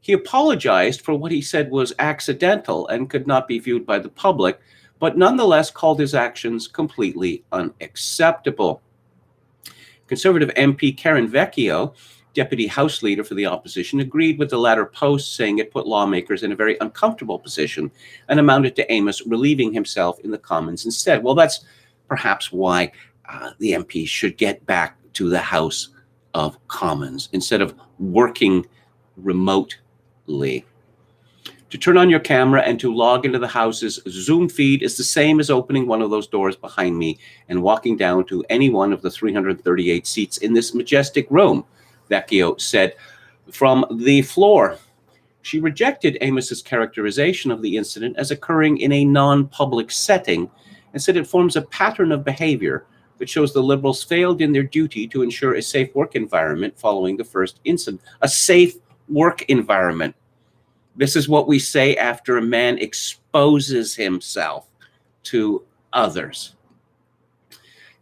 He apologized for what he said was accidental and could not be viewed by the public, but nonetheless called his actions completely unacceptable. Conservative MP Karen Vecchio, Deputy House Leader for the opposition, agreed with the latter post, saying it put lawmakers in a very uncomfortable position and amounted to Amos relieving himself in the Commons instead. Well, that's perhaps why the MP should get back to the House of Commons instead of working remotely. To turn on your camera and to log into the House's Zoom feed is the same as opening one of those doors behind me and walking down to any one of the 338 seats in this majestic room, Vecchio said. from the floor. She rejected Amos's characterization of the incident as occurring in a non-public setting and said it forms a pattern of behavior that shows the Liberals failed in their duty to ensure a safe work environment following the first incident. A safe work environment. This is what we say after a man exposes himself to others.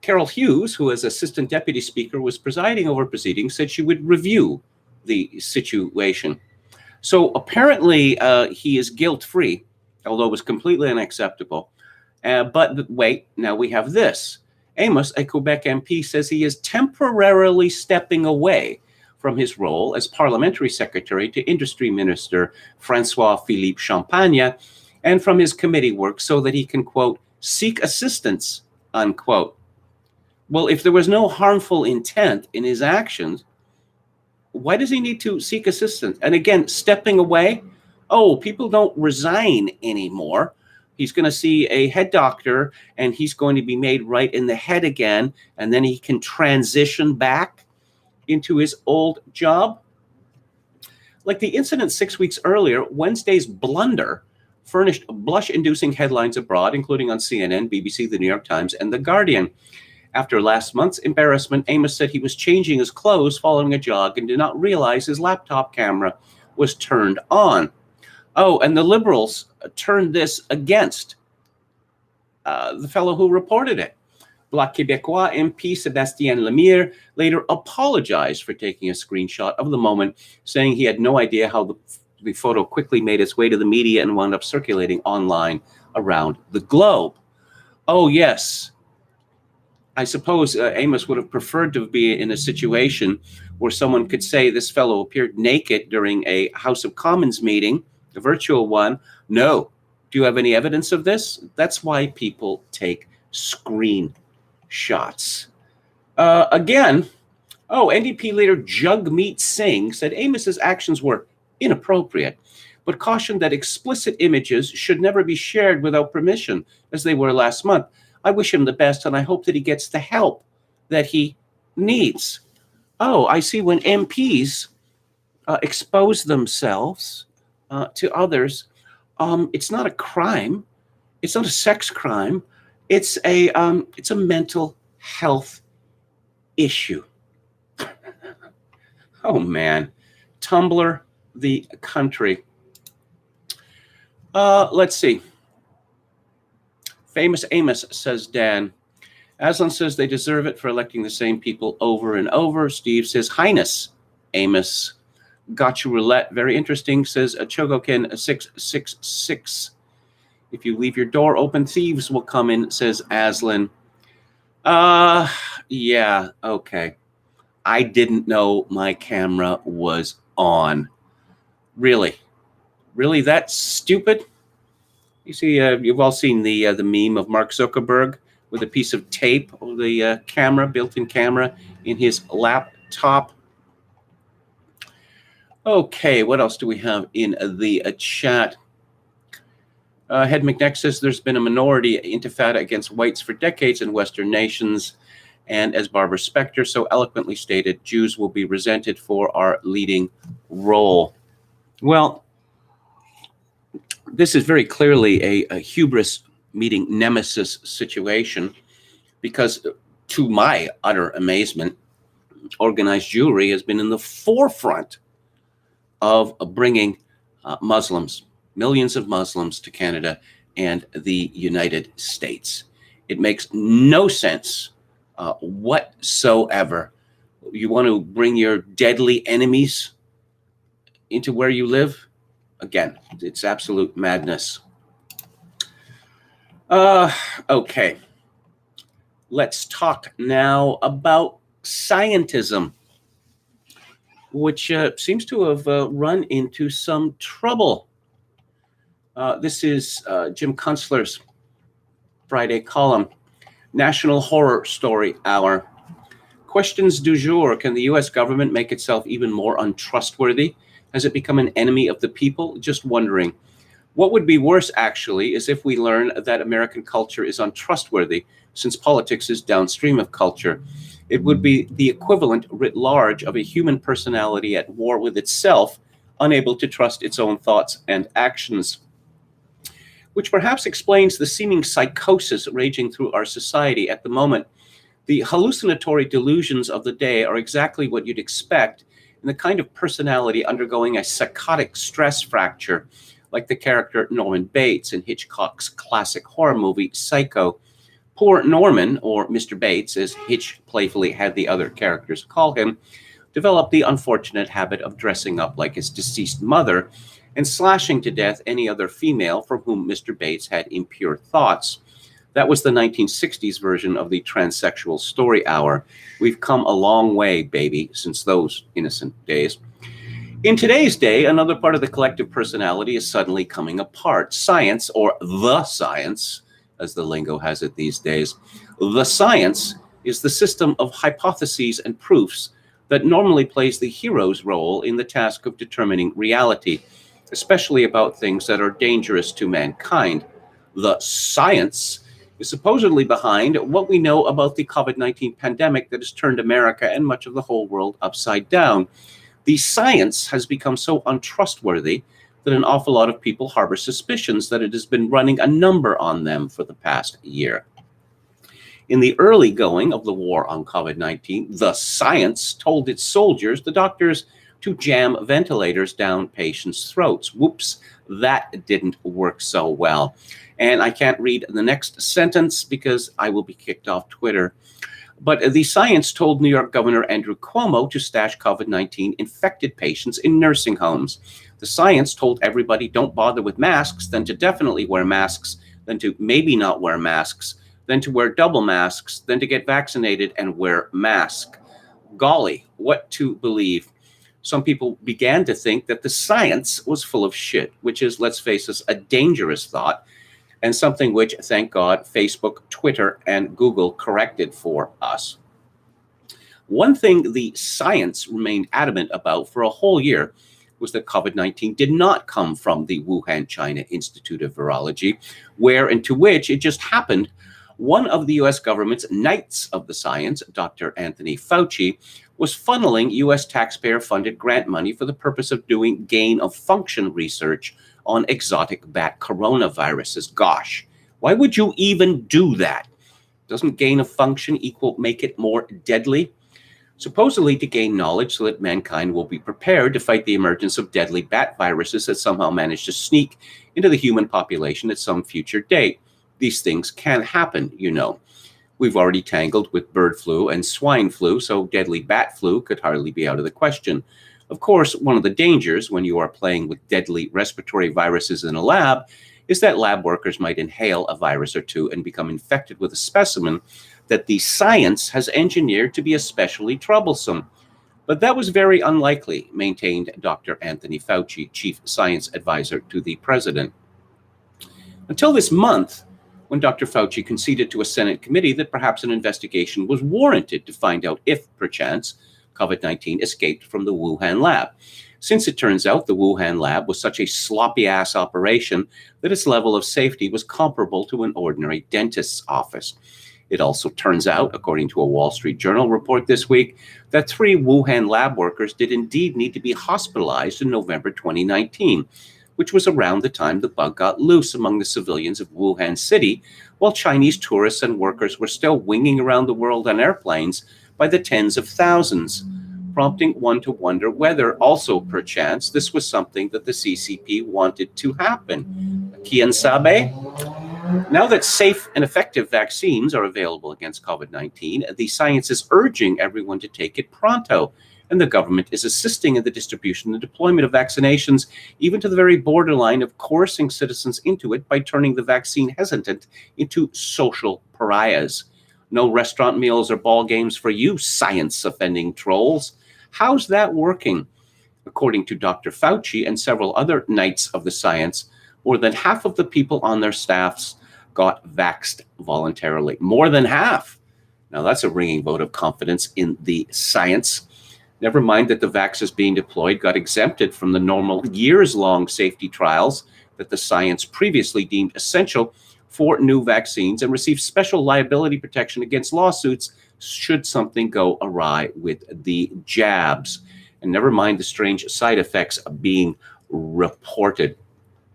Carol Hughes, who as Assistant Deputy Speaker was presiding over proceedings, said she would review the situation. So apparently he is guilt-free, although it was completely unacceptable. But wait, now we have this. Amos, a Quebec MP, says he is temporarily stepping away from his role as Parliamentary Secretary to Industry Minister François-Philippe Champagne and from his committee work so that he can, quote, seek assistance, unquote. Well, if there was no harmful intent in his actions, why does he need to seek assistance? And again, stepping away, oh, people don't resign anymore. He's going to see a head doctor and he's going to be made right in the head again, and then he can transition back into his old job. Like the incident 6 weeks earlier, Wednesday's blunder furnished blush-inducing headlines abroad, including on CNN, BBC, The New York Times, and The Guardian. After last month's embarrassment, Amos said he was changing his clothes following a jog and did not realize his laptop camera was turned on. Oh, and the Liberals turned this against the fellow who reported it. Bloc Québécois MP Sébastien Lemire later apologized for taking a screenshot of the moment, saying he had no idea how the photo quickly made its way to the media and wound up circulating online around the globe. Oh, yes. I suppose Amos would have preferred to be in a situation where someone could say this fellow appeared naked during a House of Commons meeting, a virtual one. No. Do you have any evidence of this? That's why people take screenshots. Again, NDP leader Jagmeet Singh said Amos's actions were inappropriate, but cautioned that explicit images should never be shared without permission, as they were last month. I wish him the best, and I hope that he gets the help that he needs. Oh, I see when MPs expose themselves to others, it's not a crime. It's not a sex crime. It's a mental health issue. Oh, man. Tumblr, the country. Let's see. Famous Amos, says Dan. Aslan says they deserve it for electing the same people over and over. Steve says, Highness Amos. Gotcha Roulette, very interesting, says Chogokin 666. If you leave your door open, thieves will come in, says Aslan. Yeah, okay. I didn't know my camera was on. Really? Really that stupid? You see, you've all seen the meme of Mark Zuckerberg with a piece of tape over the camera, built-in camera, in his laptop. Okay, what else do we have in the chat? Head McNeck says there's been a minority intifada against whites for decades in Western nations, and as Barbara Specter so eloquently stated, Jews will be resented for our leading role. Well, this is very clearly a hubris meeting nemesis situation, because to my utter amazement, organized Jewry has been in the forefront of bringing Muslims, millions of Muslims, to Canada and the United States. It makes no sense whatsoever. You want to bring your deadly enemies into where you live? Again, it's absolute madness. Okay. Let's talk now about scientism, which seems to have run into some trouble. This is Jim Kunstler's Friday column, National Horror Story Hour. Questions du jour. Can the U.S. government make itself even more untrustworthy? Has it become an enemy of the people? Just wondering. What would be worse, actually, is if we learn that American culture is untrustworthy, since politics is downstream of culture. It would be the equivalent writ large of a human personality at war with itself, unable to trust its own thoughts and actions, which perhaps explains the seeming psychosis raging through our society at the moment. The hallucinatory delusions of the day are exactly what you'd expect in the kind of personality undergoing a psychotic stress fracture, like the character Norman Bates in Hitchcock's classic horror movie Psycho. Poor Norman, or Mr. Bates, as Hitch playfully had the other characters call him, developed the unfortunate habit of dressing up like his deceased mother and slashing to death any other female from whom Mr. Bates had impure thoughts. That was the 1960s version of the transsexual story hour. We've come a long way, baby, since those innocent days. In today's day, another part of the collective personality is suddenly coming apart. Science, or the science, as the lingo has it these days, the science is the system of hypotheses and proofs that normally plays the hero's role in the task of determining reality, especially about things that are dangerous to mankind. The science is supposedly behind what we know about the COVID-19 pandemic that has turned America and much of the whole world upside down. The science has become so untrustworthy that an awful lot of people harbor suspicions that it has been running a number on them for the past year. In the early going of the war on COVID-19, the science told its soldiers, the doctors, to jam ventilators down patients' throats. Whoops, that didn't work so well. And I can't read the next sentence because I will be kicked off Twitter. But the science told New York Governor Andrew Cuomo to stash COVID-19 infected patients in nursing homes. The science told everybody don't bother with masks, then to definitely wear masks, then to maybe not wear masks, then to wear double masks, then to get vaccinated and wear masks. Golly, what to believe. Some people began to think that the science was full of shit, which is, let's face it, a dangerous thought, and something which, thank God, Facebook, Twitter, and Google corrected for us. One thing the science remained adamant about for a whole year was that COVID-19 did not come from the Wuhan, China Institute of Virology, where and to which it just happened one of the U.S. government's knights of the science, Dr. Anthony Fauci, was funneling U.S. taxpayer-funded grant money for the purpose of doing gain-of-function research on exotic bat coronaviruses. Gosh, why would you even do that? Doesn't gain-of-function equal make it more deadly? Supposedly to gain knowledge so that mankind will be prepared to fight the emergence of deadly bat viruses that somehow manage to sneak into the human population at some future date. These things can happen, you know. We've already tangled with bird flu and swine flu, so deadly bat flu could hardly be out of the question. Of course, one of the dangers when you are playing with deadly respiratory viruses in a lab is that lab workers might inhale a virus or two and become infected with a specimen that the science has engineered to be especially troublesome. But that was very unlikely, maintained Dr. Anthony Fauci, chief science advisor to the president. Until this month, when Dr. Fauci conceded to a Senate committee that perhaps an investigation was warranted to find out if, perchance, COVID-19 escaped from the Wuhan lab. Since it turns out the Wuhan lab was such a sloppy-ass operation that its level of safety was comparable to an ordinary dentist's office. It also turns out, according to a Wall Street Journal report this week, that 3 Wuhan lab workers did indeed need to be hospitalized in November 2019, which was around the time the bug got loose among the civilians of Wuhan City, while Chinese tourists and workers were still winging around the world on airplanes by the tens of thousands, prompting one to wonder whether also, perchance, this was something that the CCP wanted to happen. Quien sabe? Now that safe and effective vaccines are available against COVID-19, the science is urging everyone to take it pronto, and the government is assisting in the distribution and deployment of vaccinations, even to the very borderline of coercing citizens into it by turning the vaccine hesitant into social pariahs. No restaurant meals or ball games for you, science-offending trolls. How's that working? According to Dr. Fauci and several other knights of the science, more than half of the people on their staffs got vaxxed voluntarily. More than half. Now that's a ringing vote of confidence in the science. Never mind that the vaxxers being deployed got exempted from the normal years-long safety trials that the science previously deemed essential for new vaccines and received special liability protection against lawsuits should something go awry with the jabs. And never mind the strange side effects being reported.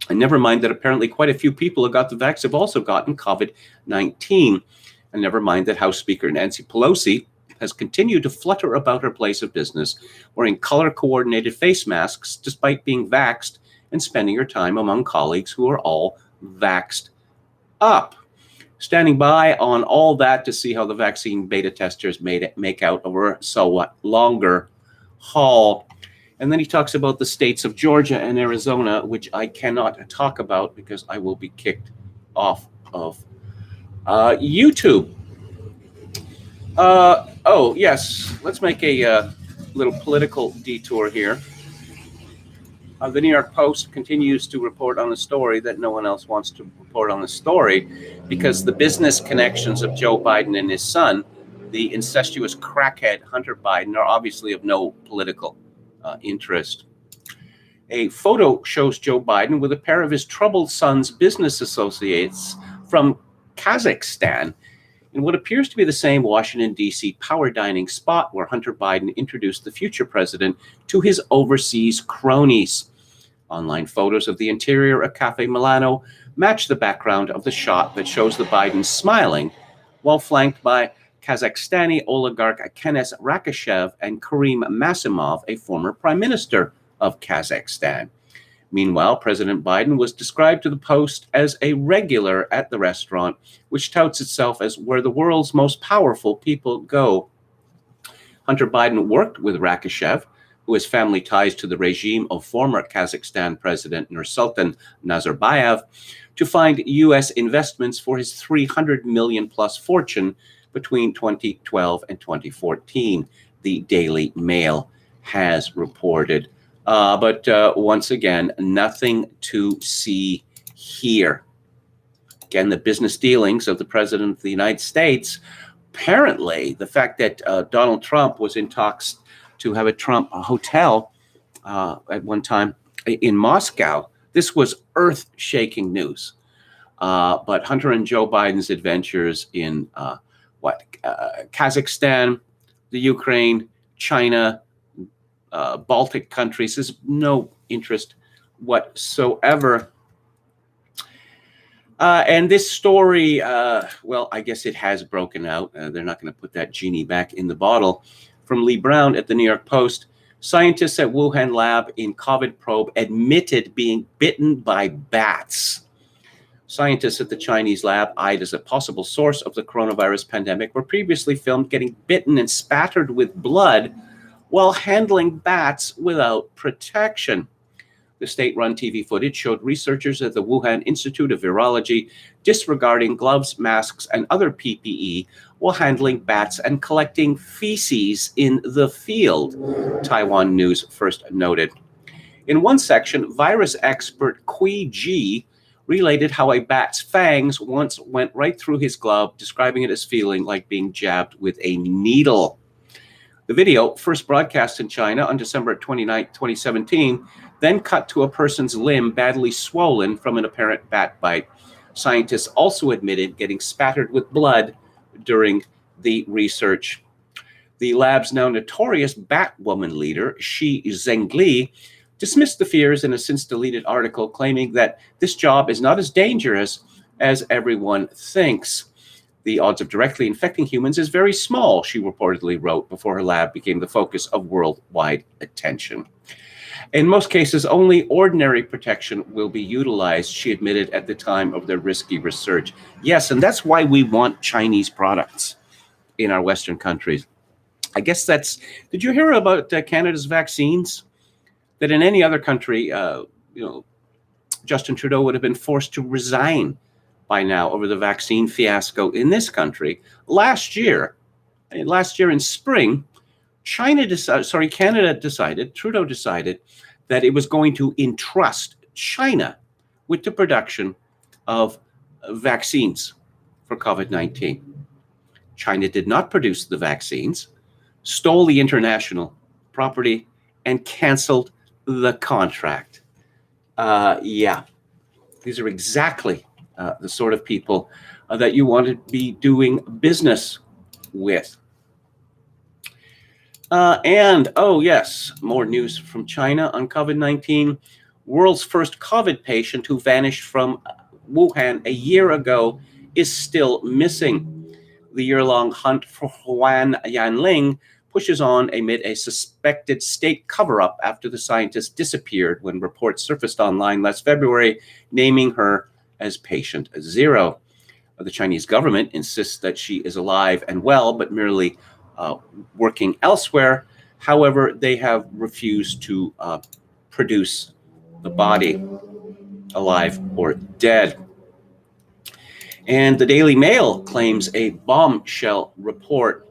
And never mind that apparently quite a few people who got the vax have also gotten COVID-19. And never mind that House Speaker Nancy Pelosi has continued to flutter about her place of business, wearing color-coordinated face masks despite being vaxxed and spending her time among colleagues who are all vaxxed up. Standing by on all that to see how the vaccine beta testers make out over somewhat longer haul. And then he talks about the states of Georgia and Arizona, which I cannot talk about because I will be kicked off of YouTube. Oh, yes, let's make a little political detour here. The New York Post continues to report on a story that no one else wants to report on the story because the business connections of Joe Biden and his son, the incestuous crackhead Hunter Biden, are obviously of no political interest. A photo shows Joe Biden with a pair of his troubled son's business associates from Kazakhstan in what appears to be the same Washington, D.C. power dining spot where Hunter Biden introduced the future president to his overseas cronies. Online photos of the interior of Cafe Milano match the background of the shot that shows the Bidens smiling while flanked by Kazakhstani oligarch Kenes Rakishev and Karim Masimov, a former prime minister of Kazakhstan. Meanwhile, President Biden was described to the Post as a regular at the restaurant, which touts itself as where the world's most powerful people go. Hunter Biden worked with Rakishev, who has family ties to the regime of former Kazakhstan President Nursultan Nazarbayev, to find U.S. investments for his $300 million plus fortune between 2012 and 2014, the Daily Mail has reported. But once again, nothing to see here. Again, the business dealings of the President of the United States. Apparently, the fact that Donald Trump was in talks to have a Trump hotel at one time in Moscow, this was earth-shaking news. But Hunter and Joe Biden's adventures in Kazakhstan, the Ukraine, China, Baltic countries is no interest whatsoever. And this story, well, I guess it has broken out. They're not going to put that genie back in the bottle. From Lee Brown at the New York Post, scientists at Wuhan lab in COVID probe admitted being bitten by bats. Scientists at the Chinese lab, eyed as a possible source of the coronavirus pandemic, were previously filmed getting bitten and spattered with blood while handling bats without protection. The state-run TV footage showed researchers at the Wuhan Institute of Virology disregarding gloves, masks, and other PPE while handling bats and collecting feces in the field, Taiwan News first noted. In one section, virus expert Kui Ji related how a bat's fangs once went right through his glove, describing it as feeling like being jabbed with a needle. The video, first broadcast in China on December 29, 2017, then cut to a person's limb badly swollen from an apparent bat bite. Scientists also admitted getting spattered with blood during the research. The lab's now notorious Batwoman leader, Shi Zhengli, dismissed the fears in a since-deleted article claiming that this job is not as dangerous as everyone thinks. The odds of directly infecting humans is very small, she reportedly wrote before her lab became the focus of worldwide attention. In most cases, only ordinary protection will be utilized, she admitted at the time of their risky research. Yes, and that's why we want Chinese products in our Western countries. I guess that's, did you hear about Canada's vaccines? That in any other country, Justin Trudeau would have been forced to resign by now over the vaccine fiasco in this country. Last year in spring, Trudeau decided that it was going to entrust China with the production of vaccines for COVID-19. China did not produce the vaccines, stole the international property, and canceled the contract. These are exactly the sort of people that you want to be doing business with. And, oh yes, more news from China on COVID-19. World's first COVID patient who vanished from Wuhan a year ago is still missing. The year-long hunt for Huan Yanling pushes on amid a suspected state cover-up after the scientist disappeared when reports surfaced online last February, naming her as patient zero. The Chinese government insists that she is alive and well, but merely working elsewhere. However, they have refused to produce the body, alive or dead. And the Daily Mail claims a bombshell report.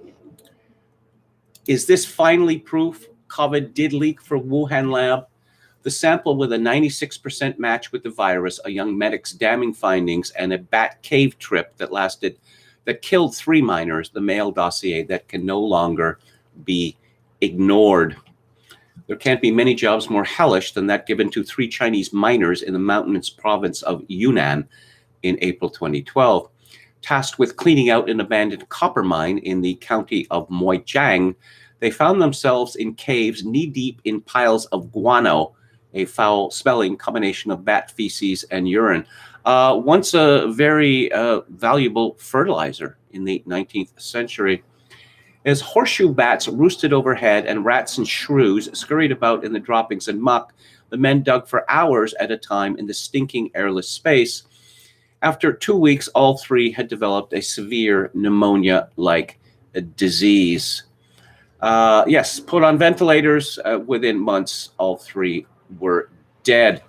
Is this finally proof COVID did leak from Wuhan lab? The sample with a 96% match with the virus, a young medic's damning findings, and a bat cave trip that killed 3 miners, the Mail dossier that can no longer be ignored. There can't be many jobs more hellish than that given to 3 Chinese miners in the mountainous province of Yunnan in April 2012. Tasked with cleaning out an abandoned copper mine in the county of Moijiang, they found themselves in caves knee-deep in piles of guano, a foul-smelling combination of bat feces and urine. Once a very valuable fertilizer in the 19th century. As horseshoe bats roosted overhead and rats and shrews scurried about in the droppings and muck, the men dug for hours at a time in the stinking airless space. After 2 weeks, all 3 had developed a severe pneumonia-like disease. Yes, put on ventilators. Within months, all 3 were dead.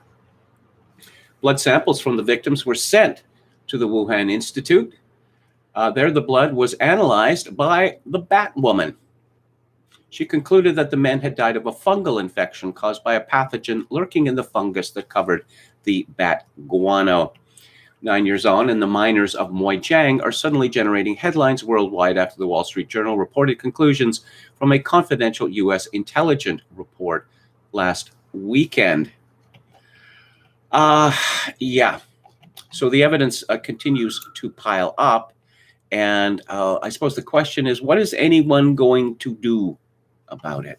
Blood samples from the victims were sent to the Wuhan Institute. There, the blood was analyzed by the bat woman. She concluded that the men had died of a fungal infection caused by a pathogen lurking in the fungus that covered the bat guano. 9 years on, and the miners of Moijiang are suddenly generating headlines worldwide after the Wall Street Journal reported conclusions from a confidential U.S. intelligence report last weekend. Yeah. So the evidence continues to pile up. And I suppose the question is, what is anyone going to do about it?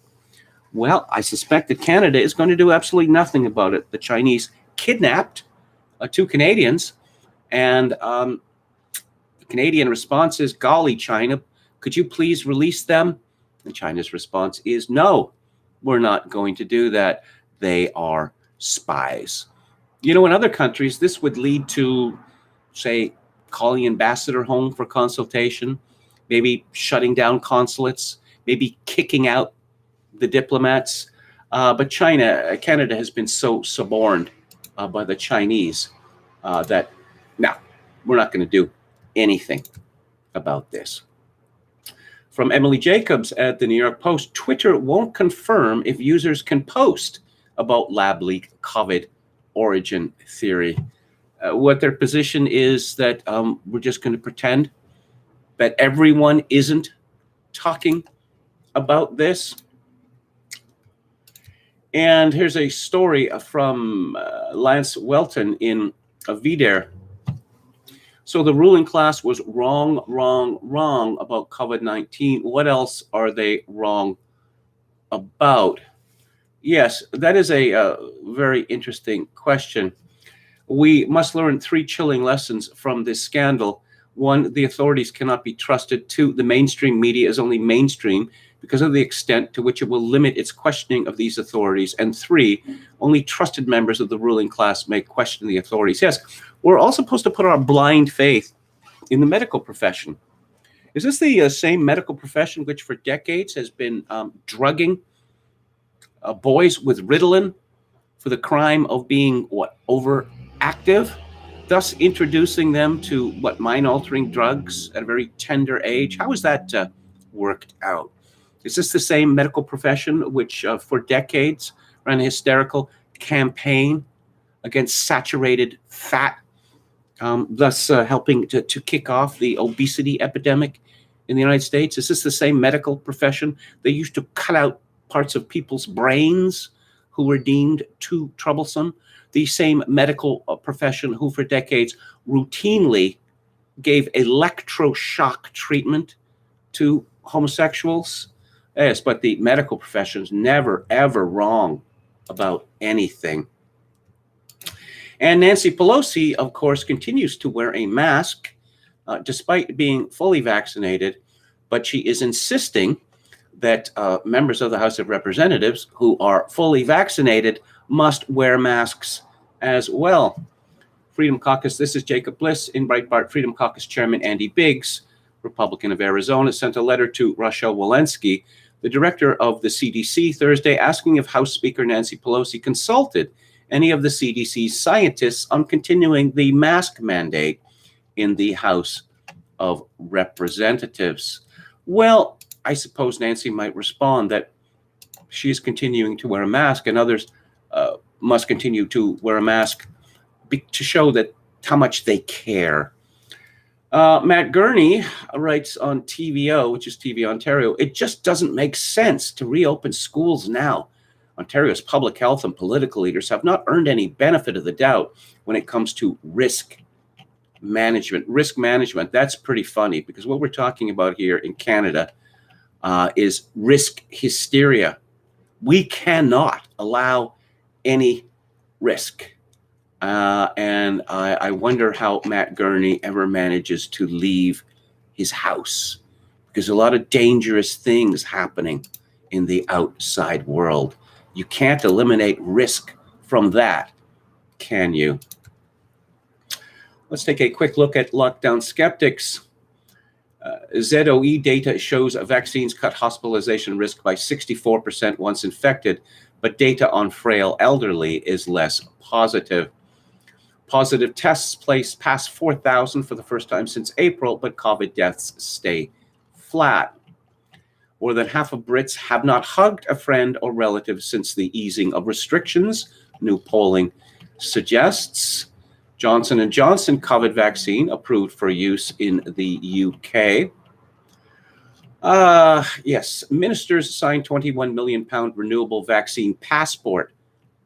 Well, I suspect that Canada is going to do absolutely nothing about it. The Chinese kidnapped 2 Canadians, and the Canadian response is, golly, China, could you please release them? And China's response is, no, we're not going to do that. They are spies. You know, in other countries, this would lead to, say, calling ambassador home for consultation, maybe shutting down consulates, maybe kicking out the diplomats. But Canada has been so suborned by the Chinese that, no, we're not going to do anything about this. From Emily Jacobs at the New York Post, Twitter won't confirm if users can post about lab leak COVID origin theory. What their position is that we're just going to pretend that everyone isn't talking about this. And here's a story from Lance Welton in Vider. So the ruling class was wrong about COVID-19. What else are they wrong about? Yes, that is a very interesting question. We must learn 3 chilling lessons from this scandal. 1, the authorities cannot be trusted. 2, the mainstream media is only mainstream because of the extent to which it will limit its questioning of these authorities. And 3, only trusted members of the ruling class may question the authorities. Yes, we're all supposed to put our blind faith in the medical profession. Is this the same medical profession which for decades has been drugging boys with Ritalin for the crime of being, overactive, thus introducing them to, mind-altering drugs at a very tender age? How has that worked out? Is this the same medical profession which for decades ran a hysterical campaign against saturated fat, thus helping to kick off the obesity epidemic in the United States? Is this the same medical profession? They used to cut out parts of people's brains who were deemed too troublesome. The same medical profession who for decades routinely gave electroshock treatment to homosexuals Yes, but the medical profession is never, ever wrong about anything. And Nancy Pelosi, of course, continues to wear a mask despite being fully vaccinated, but she is insisting that members of the House of Representatives who are fully vaccinated must wear masks as well. Freedom Caucus, this is Jacob Bliss in Breitbart. Freedom Caucus Chairman Andy Biggs, Republican of Arizona, sent a letter to Rochelle Walensky, the director of the CDC, Thursday, asking if House Speaker Nancy Pelosi consulted any of the CDC's scientists on continuing the mask mandate in the House of Representatives. Well, I suppose Nancy might respond that she's continuing to wear a mask and others must continue to wear a mask to show that how much they care. Matt Gurney writes on TVO, which is TV Ontario, it just doesn't make sense to reopen schools now. Ontario's public health and political leaders have not earned any benefit of the doubt when it comes to risk management. Risk management, that's pretty funny because what we're talking about here in Canada is risk hysteria. We cannot allow any risk. And I wonder how Matt Gurney ever manages to leave his house because a lot of dangerous things happening in the outside world. You can't eliminate risk from that, can you? Let's take a quick look at lockdown skeptics. ZOE data shows vaccines cut hospitalization risk by 64% once infected, but data on frail elderly is less positive. Positive tests past 4,000 for the first time since April, but COVID deaths stay flat. More than half of Brits have not hugged a friend or relative since the easing of restrictions, new polling suggests. Johnson & Johnson COVID vaccine approved for use in the UK. Yes, ministers signed £21 million renewable vaccine passport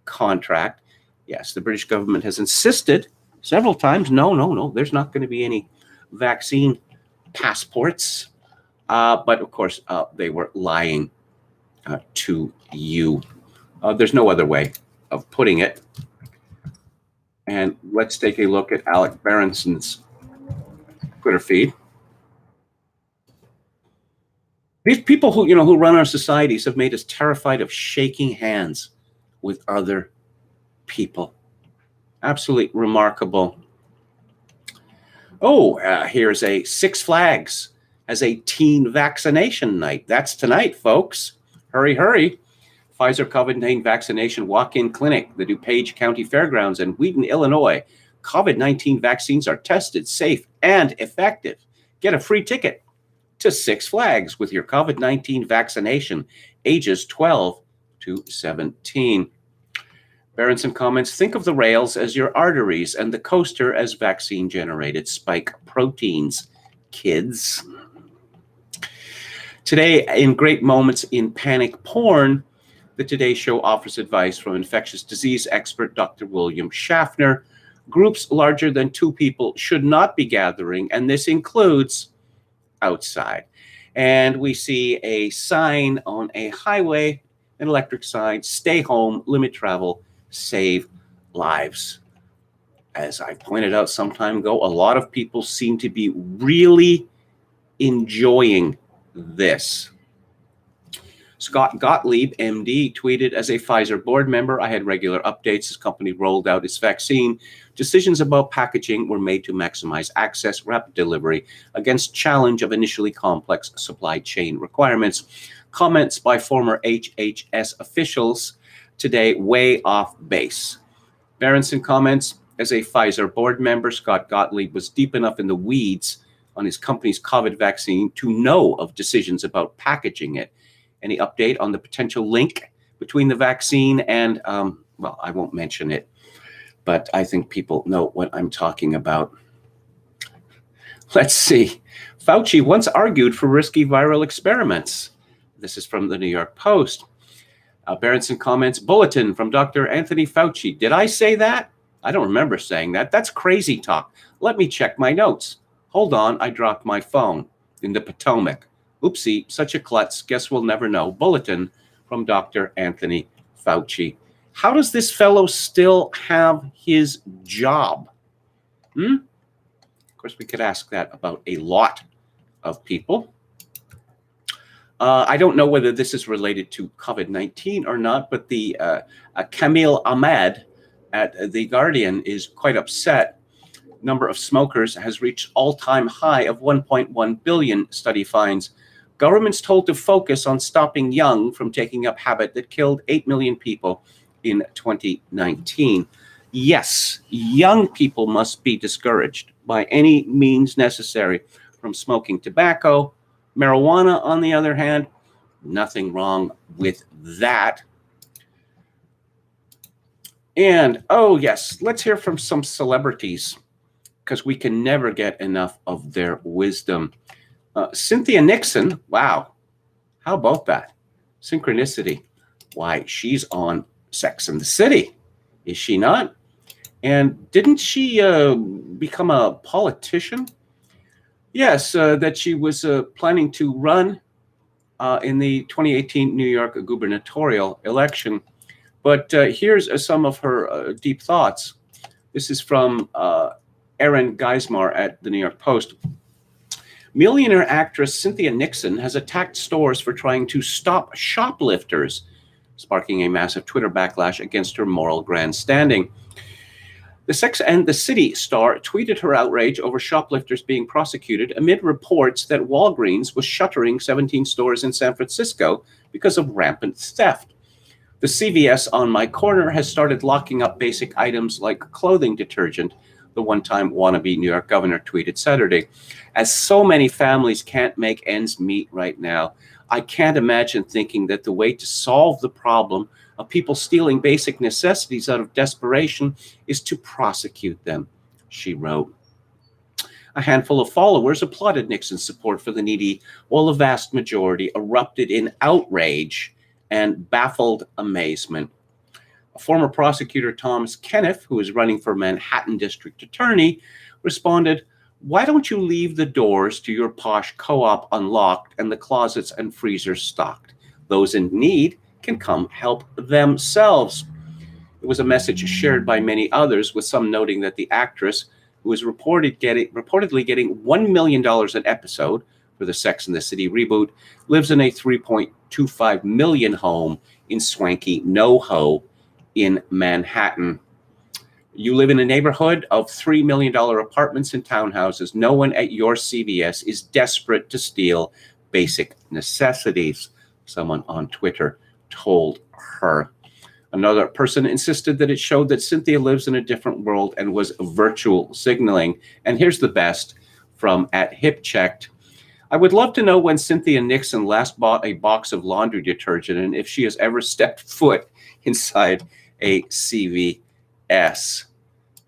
contract. Yes, the British government has insisted several times, no, there's not going to be any vaccine passports. But of course, they were lying to you. There's no other way of putting it. And let's take a look at Alec Berenson's Twitter feed. These people who run our societies have made us terrified of shaking hands with other people. Absolutely remarkable. Oh, here's a Six Flags as a teen vaccination night. That's tonight, folks. Hurry, hurry. Pfizer COVID-19 vaccination walk-in clinic, the DuPage County Fairgrounds in Wheaton, Illinois. COVID-19 vaccines are tested, safe, and effective. Get a free ticket to Six Flags with your COVID-19 vaccination, ages 12 to 17. Berenson comments, think of the rails as your arteries and the coaster as vaccine-generated spike proteins, kids. Today, in Great Moments in Panic Porn, the Today Show offers advice from infectious disease expert Dr. William Schaffner. Groups larger than 2 people should not be gathering, and this includes outside. And we see a sign on a highway, an electric sign, stay home, limit travel, save lives. As I pointed out some time ago, a lot of people seem to be really enjoying this. Scott Gottlieb, MD, tweeted, as a Pfizer board member, I had regular updates as company rolled out its vaccine. Decisions about packaging were made to maximize access, rapid delivery against challenge of initially complex supply chain requirements. Comments by former HHS officials today way off base. Berenson comments, as a Pfizer board member, Scott Gottlieb was deep enough in the weeds on his company's COVID vaccine to know of decisions about packaging it. Any update on the potential link between the vaccine and, well, I won't mention it, but I think people know what I'm talking about. Let's see. Fauci once argued for risky viral experiments. This is from the New York Post. Berenson comments, bulletin from Dr. Anthony Fauci. Did I say that? I don't remember saying that. That's crazy talk. Let me check my notes. Hold on, I dropped my phone in the Potomac. Oopsie, such a klutz. Guess we'll never know. Bulletin from Dr. Anthony Fauci. How does this fellow still have his job? Of course, we could ask that about a lot of people. I don't know whether this is related to COVID-19 or not, but the Camille Ahmed at The Guardian is quite upset. Number of smokers has reached all-time high of 1.1 billion, study finds. Governments told to focus on stopping young from taking up habit that killed 8 million people in 2019. Yes, young people must be discouraged by any means necessary from smoking tobacco. Marijuana, on the other hand, nothing wrong with that. And, oh yes, let's hear from some celebrities, because we can never get enough of their wisdom. Cynthia Nixon, wow, how about that? Synchronicity. Why, she's on Sex and the City, is she not? And didn't she become a politician? Yes, that she was planning to run in the 2018 New York gubernatorial election. But here's some of her deep thoughts. This is from Aaron Geismar at the New York Post. Millionaire actress Cynthia Nixon has attacked stores for trying to stop shoplifters, sparking a massive Twitter backlash against her moral grandstanding. The Sex and the City star tweeted her outrage over shoplifters being prosecuted amid reports that Walgreens was shuttering 17 stores in San Francisco because of rampant theft. The CVS on my corner has started locking up basic items like clothing detergent, the one-time wannabe New York governor tweeted Saturday. As so many families can't make ends meet right now, I can't imagine thinking that the way to solve the problem of people stealing basic necessities out of desperation is to prosecute them, she wrote. A handful of followers applauded Nixon's support for the needy, while the vast majority erupted in outrage and baffled amazement. A former prosecutor, Thomas Kenneth, who is running for Manhattan District Attorney, responded, "Why don't you leave the doors to your posh co-op unlocked and the closets and freezers stocked? Those in need can come help themselves." It was a message shared by many others, with some noting that the actress, who is reportedly getting $1 million an episode for the Sex and the City reboot, lives in a $3.25 million home in swanky NoHo in Manhattan. You live in a neighborhood of $3 million apartments and townhouses. No one at your CVS is desperate to steal basic necessities, someone on Twitter told her. Another person insisted that it showed that Cynthia lives in a different world and was virtual signaling. And here's the best from @HipChecked. I would love to know when Cynthia Nixon last bought a box of laundry detergent and if she has ever stepped foot inside a CVS.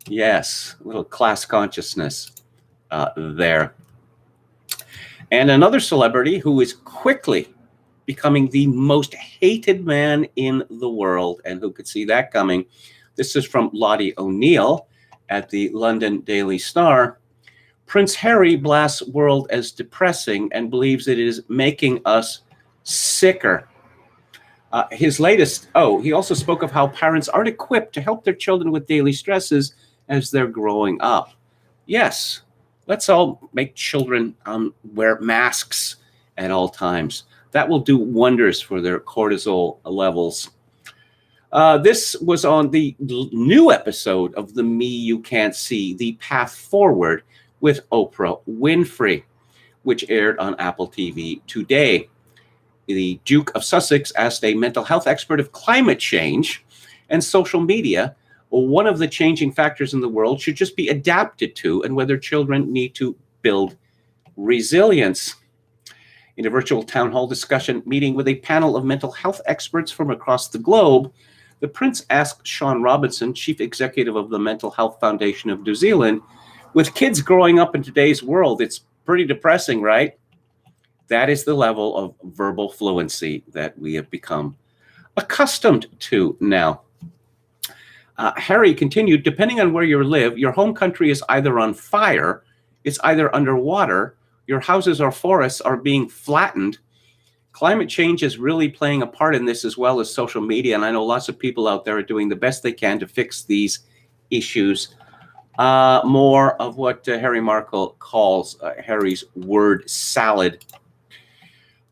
Yes, a little class consciousness there. And another celebrity who is quickly becoming the most hated man in the world, and who could see that coming. This is from Lottie O'Neill at the London Daily Star. Prince Harry blasts world as depressing and believes it is making us sicker. His latest, he also spoke of how parents aren't equipped to help their children with daily stresses as they're growing up. Yes, let's all make children wear masks at all times. That will do wonders for their cortisol levels. This was on the new episode of The Me You Can't See, The Path Forward with Oprah Winfrey, which aired on Apple TV today. The Duke of Sussex asked a mental health expert if climate change and social media, one of the changing factors in the world, should just be adapted to, and whether children need to build resilience. In a virtual town hall discussion meeting with a panel of mental health experts from across the globe, the Prince asked Sean Robinson, chief executive of the Mental Health Foundation of New Zealand, with kids growing up in today's world, it's pretty depressing, right? That is the level of verbal fluency that we have become accustomed to now. Harry continued, depending on where you live, your home country is either on fire, it's either underwater, Your houses or forests are being flattened. Climate change is really playing a part in this, as well as social media. And I know lots of people out there are doing the best they can to fix these issues. More of what Harry Markle calls Harry's word salad.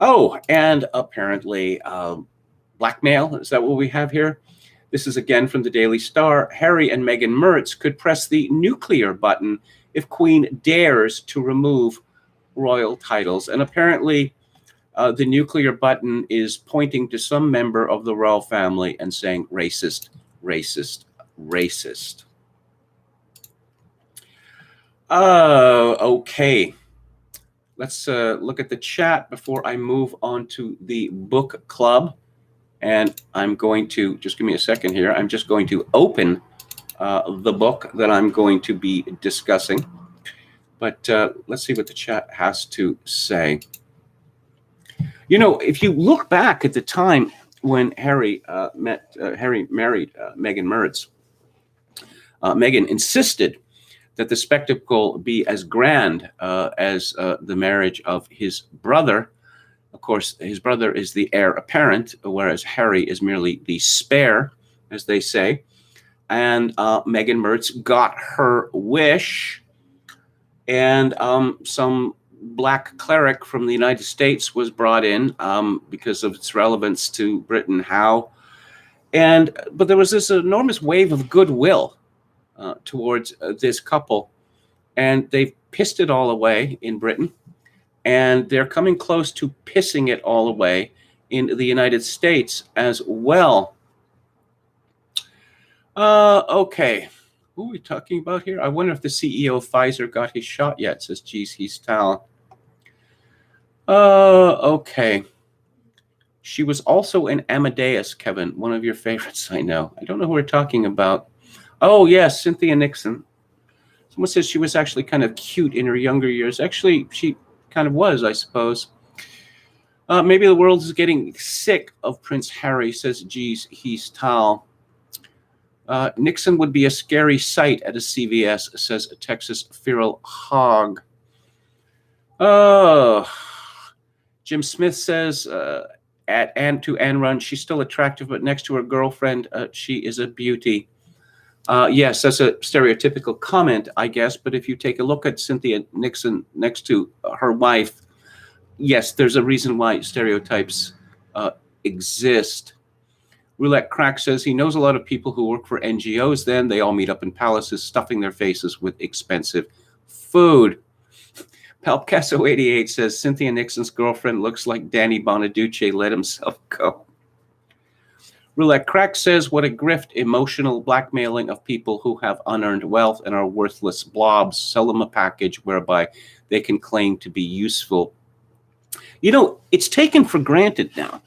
Oh, and apparently blackmail. Is that what we have here? This is again from the Daily Star. Harry and Meghan Mertz could press the nuclear button if Queen dares to remove royal titles. And apparently the nuclear button is pointing to some member of the royal family and saying racist, racist, racist. Okay. Let's look at the chat before I move on to the book club. And I'm going to, just give me a second here, I'm just going to open the book that I'm going to be discussing. But let's see what the chat has to say. You know, if you look back at the time when Harry married Meghan Mertz, Meghan insisted that the spectacle be as grand as the marriage of his brother. Of course, his brother is the heir apparent, whereas Harry is merely the spare, as they say. And Meghan Mertz got her wish, and some black cleric from the United States was brought in because of its relevance to Britain. But there was this enormous wave of goodwill towards this couple, and they've pissed it all away in Britain, and they're coming close to pissing it all away in the United States as well. Okay. Who are we talking about here? I wonder if the CEO of Pfizer got his shot yet, says Geez, he's Tal. Okay. She was also in Amadeus, Kevin, one of your favorites, I know. I don't know who we're talking about. Oh, yes, Cynthia Nixon. Someone says she was actually kind of cute in her younger years. Actually, she kind of was, I suppose. Maybe the world is getting sick of Prince Harry, says Geez, he's Tal. Nixon would be a scary sight at a CVS, says Texas Feral Hog. Oh, Jim Smith says to Anne Run, she's still attractive, but next to her girlfriend, she is a beauty. Yes, that's a stereotypical comment, I guess. But if you take a look at Cynthia Nixon next to her wife, yes, there's a reason why stereotypes exist. Roulette Crack says he knows a lot of people who work for NGOs. Then they all meet up in palaces, stuffing their faces with expensive food. Palpicasso88 says Cynthia Nixon's girlfriend looks like Danny Bonaduce let himself go. Roulette Crack says, what a grift, emotional blackmailing of people who have unearned wealth and are worthless blobs. Sell them a package whereby they can claim to be useful. You know, it's taken for granted now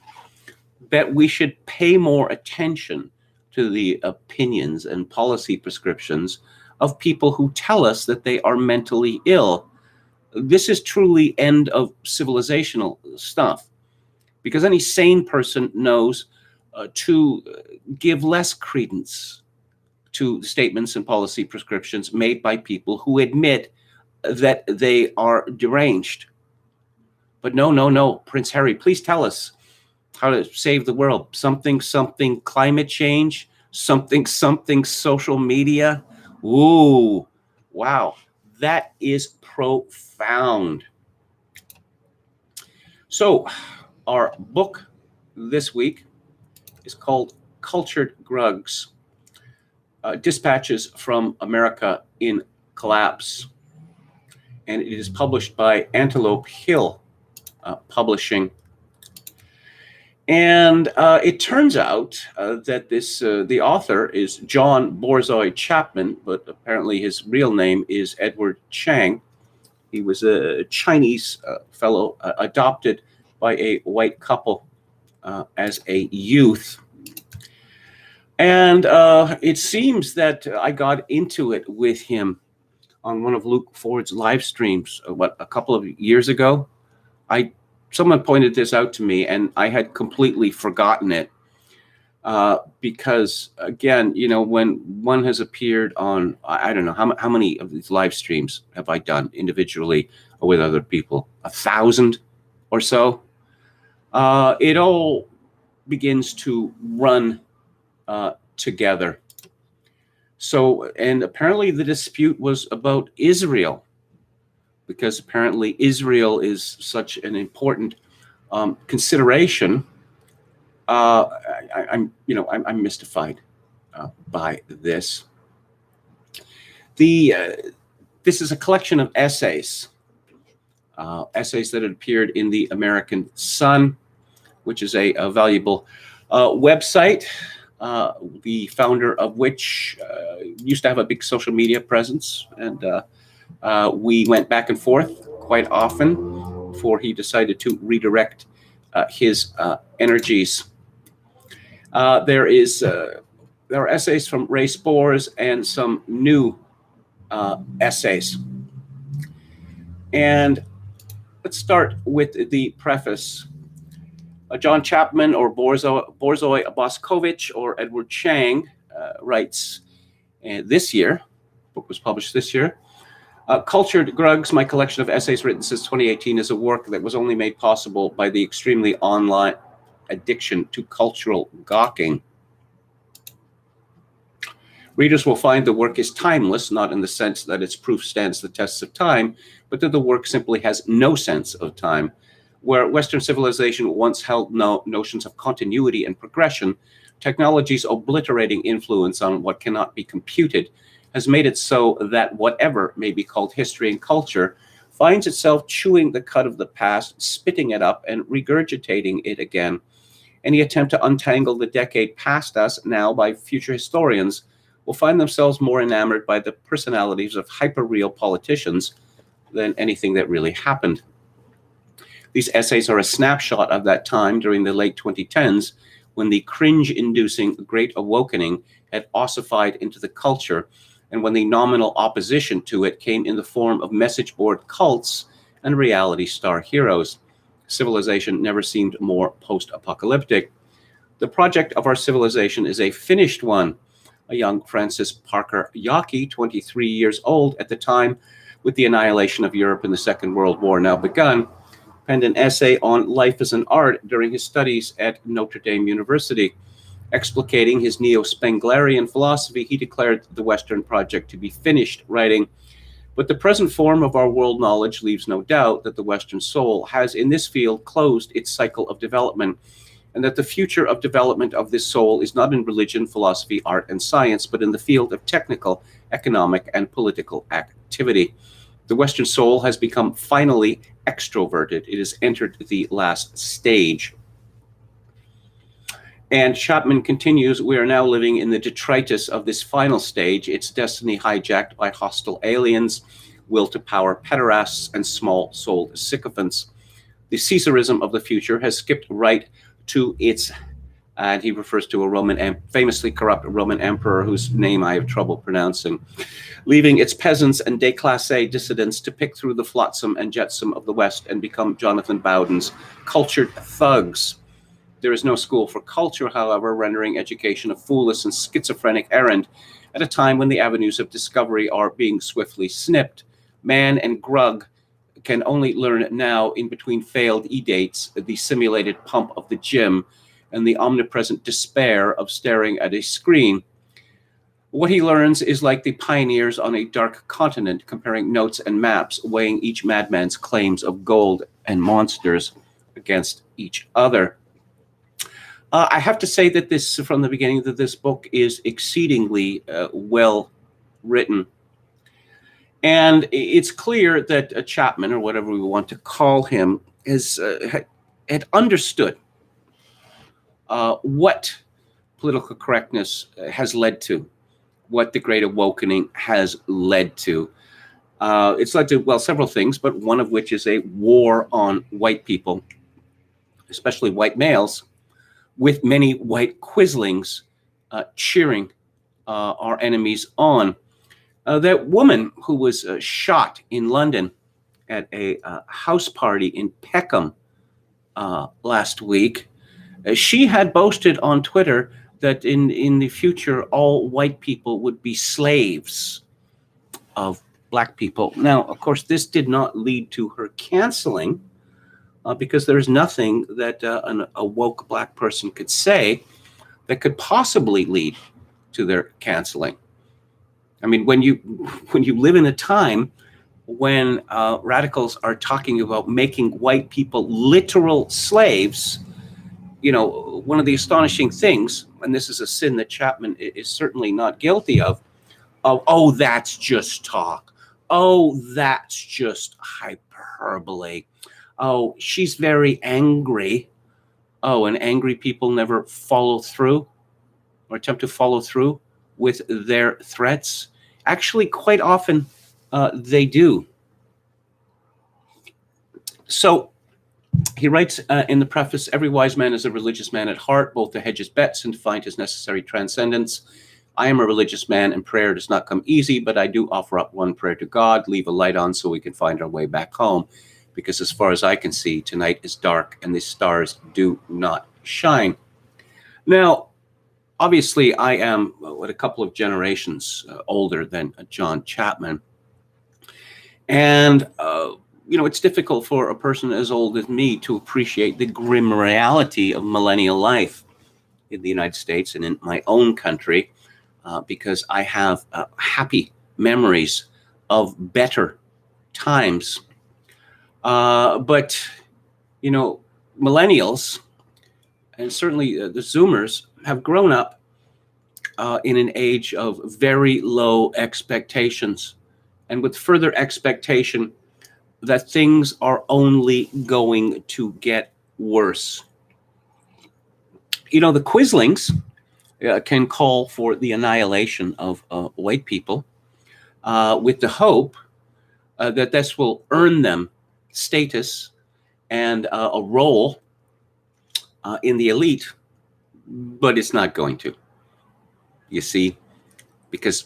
that we should pay more attention to the opinions and policy prescriptions of people who tell us that they are mentally ill. This is truly end of civilizational stuff, because any sane person knows to give less credence to statements and policy prescriptions made by people who admit that they are deranged. But no, Prince Harry, please tell us how to save the world. Something climate change, something social media. Ooh, wow, that is profound. So our book this week is called Cultured Grugs, Dispatches from America in Collapse. And it is published by Antelope Hill Publishing. And it turns out that the author is John Borzoi Chapman, but apparently his real name is Edward Chang. He was a Chinese fellow adopted by a white couple as a youth. And it seems that I got into it with him on one of Luke Ford's live streams, a couple of years ago. Someone pointed this out to me, and I had completely forgotten it. Because again, when one has appeared on, I don't know, how many of these live streams have I done individually or with other people? 1,000 or so. It all begins to run together. So, and apparently the dispute was about Israel, because apparently Israel is such an important consideration. I'm mystified by this. This is a collection of essays that had appeared in the American Sun, which is a valuable website, the founder of which used to have a big social media presence, and we went back and forth quite often before he decided to redirect his energies. There are essays from Ray Spores and some new essays. And let's start with the preface. John Chapman, or Borzoi Boscovich, or Edward Chang writes this year, book was published this year, Cultured Grugs, my collection of essays written since 2018, is a work that was only made possible by the extremely online addiction to cultural gawking. Readers will find the work is timeless, not in the sense that its proof stands the tests of time, but that the work simply has no sense of time. Where Western civilization once held notions of continuity and progression, technology's obliterating influence on what cannot be computed has made it so that whatever may be called history and culture finds itself chewing the cud of the past, spitting it up, and regurgitating it again. Any attempt to untangle the decade past us now by future historians will find themselves more enamored by the personalities of hyper-real politicians than anything that really happened. These essays are a snapshot of that time during the late 2010s, when the cringe-inducing Great Awakening had ossified into the culture, and when the nominal opposition to it came in the form of message board cults and reality star heroes. Civilization never seemed more post-apocalyptic. The project of our civilization is a finished one. A young Francis Parker Yockey, 23 years old at the time, with the annihilation of Europe in the Second World War now begun, penned an essay on life as an art during his studies at Notre Dame University. Explicating his neo-Spenglerian philosophy, he declared the Western project to be finished, writing, "But the present form of our world knowledge leaves no doubt that the Western soul has in this field closed its cycle of development, and that the future of development of this soul is not in religion, philosophy, art, and science, but in the field of technical, economic, and political activity. The Western soul has become finally extroverted. It has entered the last stage." And Chapman continues, "We are now living in the detritus of this final stage, its destiny hijacked by hostile aliens, will to power pederasts, and small-souled sycophants. The Caesarism of the future has skipped right to its," and he refers to a famously corrupt Roman emperor whose name I have trouble pronouncing, "leaving its peasants and déclassé dissidents to pick through the flotsam and jetsam of the West and become Jonathan Bowden's cultured thugs. There is no school for culture, however, rendering education a foolish and schizophrenic errand at a time when the avenues of discovery are being swiftly snipped. Man and grug can only learn now in between failed e-dates, the simulated pump of the gym, and the omnipresent despair of staring at a screen. What he learns is like the pioneers on a dark continent, comparing notes and maps, weighing each madman's claims of gold and monsters against each other." I have to say that this, from the beginning, that this book is exceedingly well written. And it's clear that Chapman, or whatever we want to call him, had understood what political correctness has led to, what the Great Awakening has led to. It's led to, well, several things, but one of which is a war on white people, especially white males, with many white quislings cheering our enemies on. That woman who was shot in London at a house party in Peckham last week, she had boasted on Twitter that in the future, all white people would be slaves of black people. Now, of course, this did not lead to her canceling, because there's nothing that a woke black person could say that could possibly lead to their canceling. I mean, when you live in a time when radicals are talking about making white people literal slaves, one of the astonishing things, and this is a sin that Chapman is certainly not guilty of, oh, that's just talk. Oh, that's just hyperbole. Oh, she's very angry. Oh, and angry people never follow through or attempt to follow through with their threats. Actually, quite often they do. So he writes in the preface, every wise man is a religious man at heart, both to hedge his bets and to find his necessary transcendence. I am a religious man, and prayer does not come easy, but I do offer up one prayer to God, leave a light on so we can find our way back home, because as far as I can see, tonight is dark and the stars do not shine. Now, obviously, I am a couple of generations older than John Chapman. And, it's difficult for a person as old as me to appreciate the grim reality of millennial life in the United States and in my own country, because I have happy memories of better times. But millennials, and certainly the Zoomers, have grown up in an age of very low expectations, and with further expectation that things are only going to get worse. The Quislings can call for the annihilation of white people with the hope that this will earn them status and a role in the elite, but it's not going to. You see, because,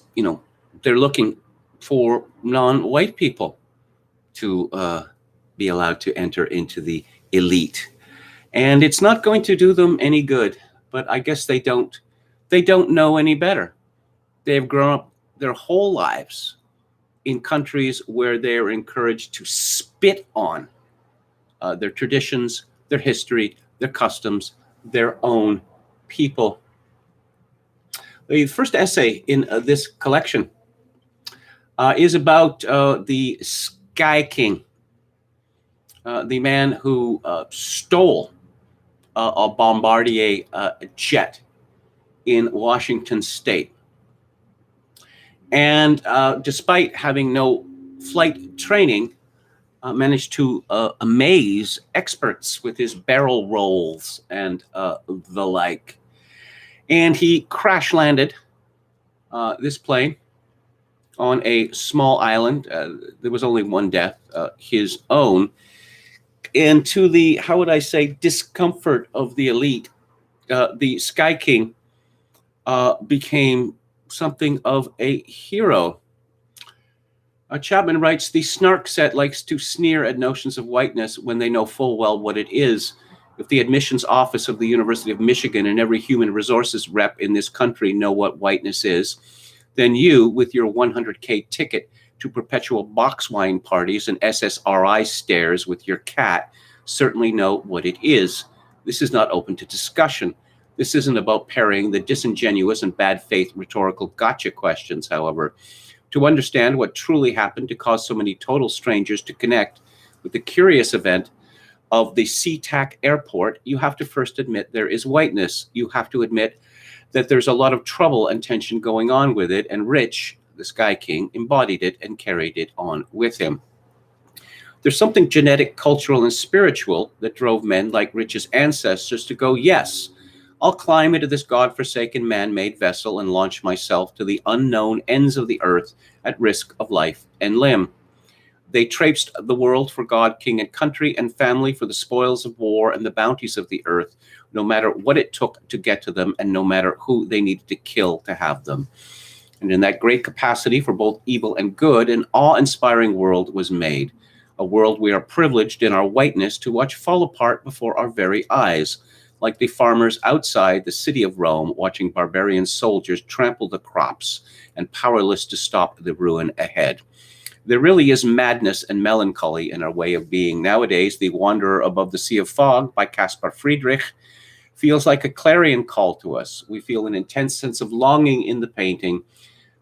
they're looking for non-white people to be allowed to enter into the elite. And it's not going to do them any good, but I guess they don't know any better. They've grown up their whole lives in countries where they're encouraged to spit on their traditions, their history, their customs, their own people. The first essay in this collection is about the Sky King, the man who stole a Bombardier jet in Washington State. And despite having no flight training, managed to amaze experts with his barrel rolls and the like. And he crash landed this plane on a small island. There was only one death, his own. And to the, how would I say, discomfort of the elite, the Sky King became something of a hero. Chapman writes, the snark set likes to sneer at notions of whiteness when they know full well what it is. If the admissions office of the University of Michigan and every human resources rep in this country know what whiteness is, then you, with your 100K ticket to perpetual box wine parties and SSRI stares with your cat, certainly know what it is. This is not open to discussion. This isn't about parrying the disingenuous and bad faith rhetorical gotcha questions, however. To understand what truly happened to cause so many total strangers to connect with the curious event of the SeaTac airport, you have to first admit there is whiteness. You have to admit that there's a lot of trouble and tension going on with it, and Rich, the Sky King, embodied it and carried it on with him. There's something genetic, cultural, and spiritual that drove men like Rich's ancestors to go, yes, I'll climb into this godforsaken man-made vessel and launch myself to the unknown ends of the earth at risk of life and limb. They traipsed the world for God, king, and country, and family for the spoils of war and the bounties of the earth, no matter what it took to get to them and no matter who they needed to kill to have them. And in that great capacity for both evil and good, an awe-inspiring world was made, a world we are privileged in our whiteness to watch fall apart before our very eyes. like the farmers outside the city of Rome watching barbarian soldiers trample the crops and powerless to stop the ruin ahead. There really is madness and melancholy in our way of being. Nowadays, The Wanderer Above the Sea of Fog by Caspar Friedrich feels like a clarion call to us. We feel an intense sense of longing in the painting,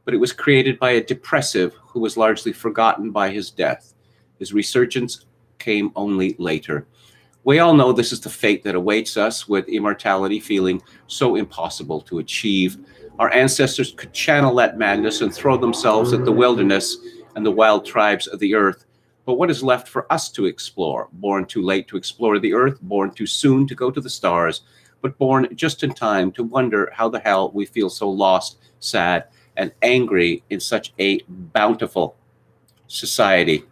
but it was created by a depressive who was largely forgotten by his death. His resurgence came only later. We all know this is the fate that awaits us, with immortality feeling so impossible to achieve. Our ancestors could channel that madness and throw themselves at the wilderness and the wild tribes of the earth. But what is left for us to explore? Born too late to explore the earth, born too soon to go to the stars, but born just in time to wonder how the hell we feel so lost, sad, and angry in such a bountiful society.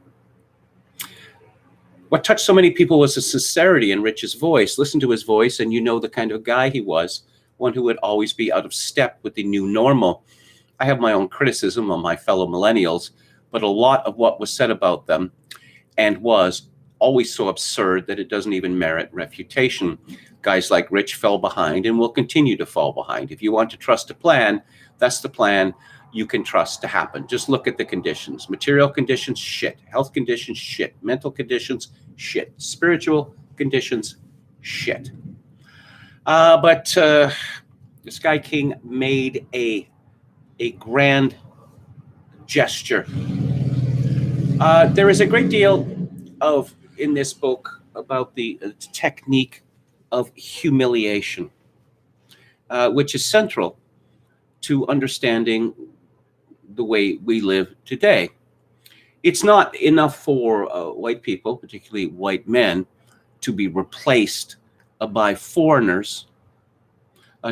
What touched so many people was the sincerity in Rich's voice. Listen to his voice and you know the kind of guy he was, one who would always be out of step with the new normal. I have my own criticism of my fellow millennials, but a lot of what was said about them and was always so absurd that it doesn't even merit refutation. Guys like Rich fell behind and will continue to fall behind. If you want to trust a plan, that's the plan you can trust to happen. Just look at the conditions. Material conditions, shit. Health conditions, shit. Mental conditions, shit. Spiritual conditions, shit. But Sky King made a grand gesture. There is a great deal in this book about the technique of humiliation, which is central to understanding the way we live today. It's not enough for white people, particularly white men, to be replaced by foreigners,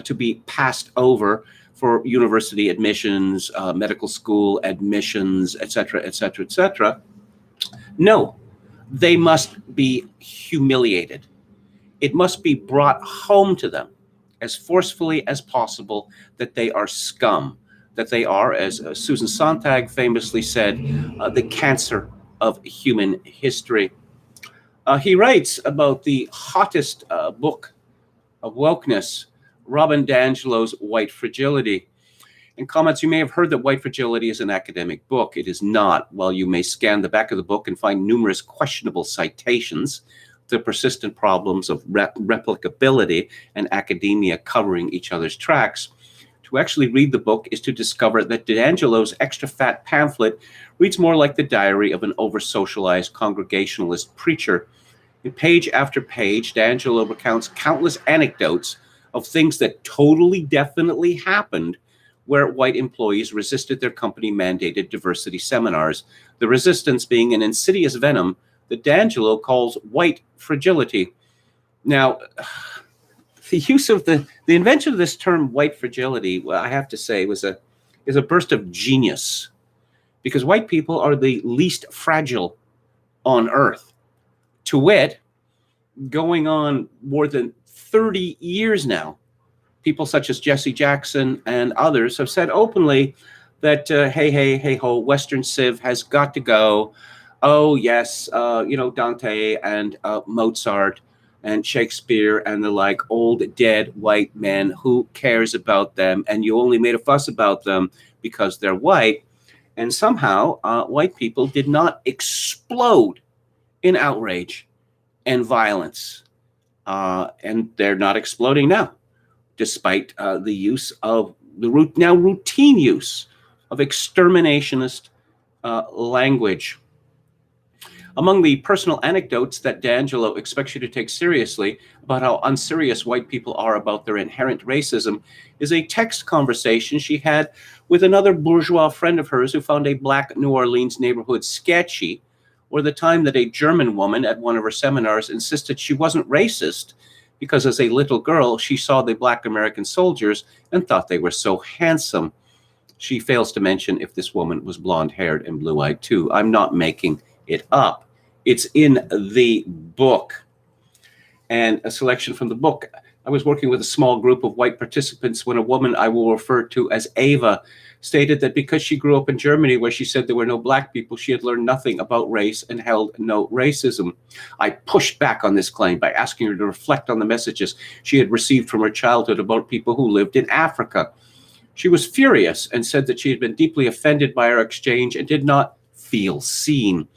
to be passed over for university admissions, medical school admissions, etc., etc., etc. No, they must be humiliated. It must be brought home to them as forcefully as possible that they are scum, that they are, as Susan Sontag famously said, the cancer of human history. He writes about the hottest book of wokeness, Robin DiAngelo's White Fragility. In comments, you may have heard that White Fragility is an academic book. It is not. While you may scan the back of the book and find numerous questionable citations, the persistent problems of replicability and academia covering each other's tracks. To actually read the book is to discover that DiAngelo's extra fat pamphlet reads more like the diary of an over-socialized Congregationalist preacher. In page after page, DiAngelo recounts countless anecdotes of things that totally definitely happened where white employees resisted their company-mandated diversity seminars, the resistance being an insidious venom that DiAngelo calls white fragility. Now, the use of the invention of this term white fragility, well, I have to say, is a burst of genius, because white people are the least fragile on earth. To wit, going on more than 30 years now, people such as Jesse Jackson and others have said openly that, hey ho, Western Civ has got to go. Oh, yes, Dante and Mozart and Shakespeare and the like, old dead white men, who cares about them? And you only made a fuss about them because they're white. And somehow white people did not explode in outrage and violence. And they're not exploding now, despite the use of the now routine use of exterminationist language. Among the personal anecdotes that DiAngelo expects you to take seriously about how unserious white people are about their inherent racism is a text conversation she had with another bourgeois friend of hers who found a black New Orleans neighborhood sketchy, or the time that a German woman at one of her seminars insisted she wasn't racist because as a little girl she saw the black American soldiers and thought they were so handsome. She fails to mention if this woman was blonde-haired and blue-eyed too. I'm not making it up. It's in the book. And a selection from the book. I was working with a small group of white participants when a woman I will refer to as Ava stated that because she grew up in Germany where she said there were no black people, she had learned nothing about race and held no racism. I pushed back on this claim by asking her to reflect on the messages she had received from her childhood about people who lived in Africa. She was furious and said that she had been deeply offended by our exchange and did not feel seen.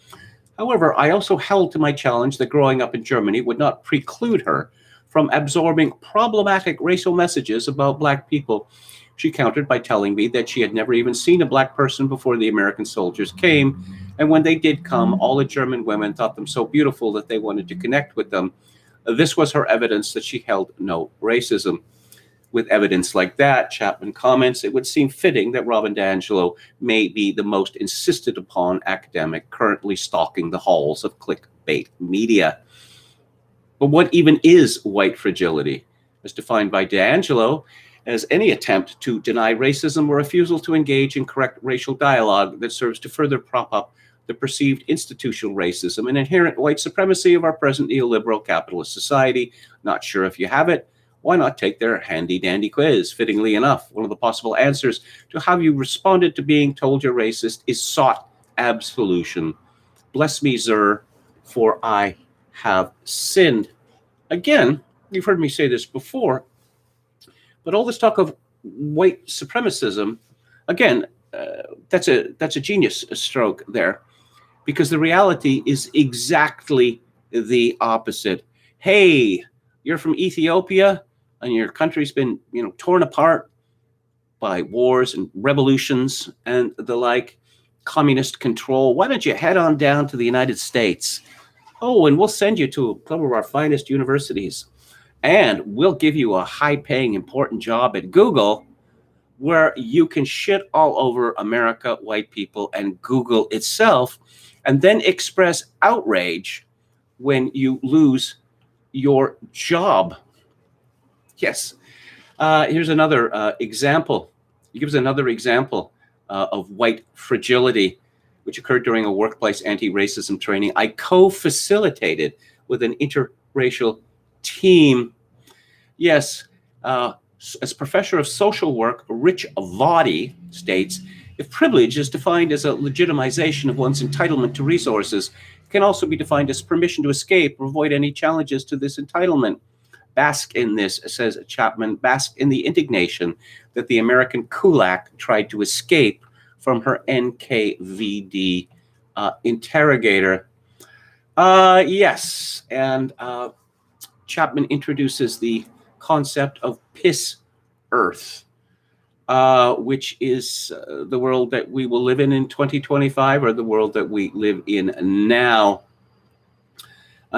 However, I also held to my challenge that growing up in Germany would not preclude her from absorbing problematic racial messages about black people. She countered by telling me that she had never even seen a black person before the American soldiers came, and when they did come, all the German women thought them so beautiful that they wanted to connect with them. This was her evidence that she held no racism. With evidence like that, Chapman comments, it would seem fitting that Robin DiAngelo may be the most insisted upon academic currently stalking the halls of clickbait media. But what even is white fragility? As defined by DiAngelo, as any attempt to deny racism or refusal to engage in correct racial dialogue that serves to further prop up the perceived institutional racism and inherent white supremacy of our present neoliberal capitalist society. Not sure if you have it. Why not take their handy-dandy quiz? Fittingly enough, one of the possible answers to how you responded to being told you're racist is sought absolution. Bless me, Zer, for I have sinned. Again, you've heard me say this before, but all this talk of white supremacism, again, that's a genius stroke there, because the reality is exactly the opposite. Hey, you're from Ethiopia, and your country's been, torn apart by wars and revolutions and the like, communist control. Why don't you head on down to the United States? Oh, and we'll send you to some of our finest universities. And we'll give you a high-paying, important job at Google where you can shit all over America, white people, and Google itself, and then express outrage when you lose your job. Yes. Here's another example. He gives another example of white fragility, which occurred during a workplace anti-racism training I co-facilitated with an interracial team. Yes, as professor of social work, Rich Vadi states, if privilege is defined as a legitimization of one's entitlement to resources, it can also be defined as permission to escape or avoid any challenges to this entitlement. Bask in this, says Chapman, bask in the indignation that the American kulak tried to escape from her NKVD interrogator. Yes, and Chapman introduces the concept of piss earth, which is the world that we will live in 2025, or the world that we live in now.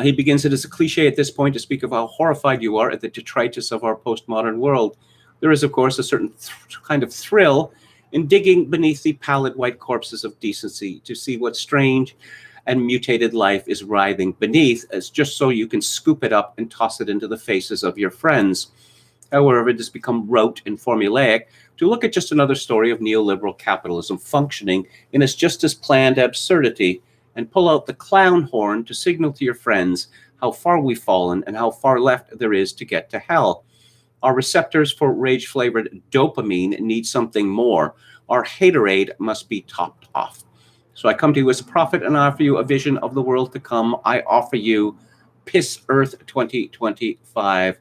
He begins it as a cliche at this point to speak of how horrified you are at the detritus of our postmodern world. There is, of course, a certain kind of thrill in digging beneath the pallid white corpses of decency to see what strange and mutated life is writhing beneath, as just so you can scoop it up and toss it into the faces of your friends. However, it has become rote and formulaic to look at just another story of neoliberal capitalism functioning in its just as planned absurdity, and pull out the clown horn to signal to your friends how far we've fallen and how far left there is to get to hell. Our receptors for rage-flavored dopamine need something more. Our haterade must be topped off. So I come to you as a prophet and offer you a vision of the world to come. I offer you Piss Earth 2025.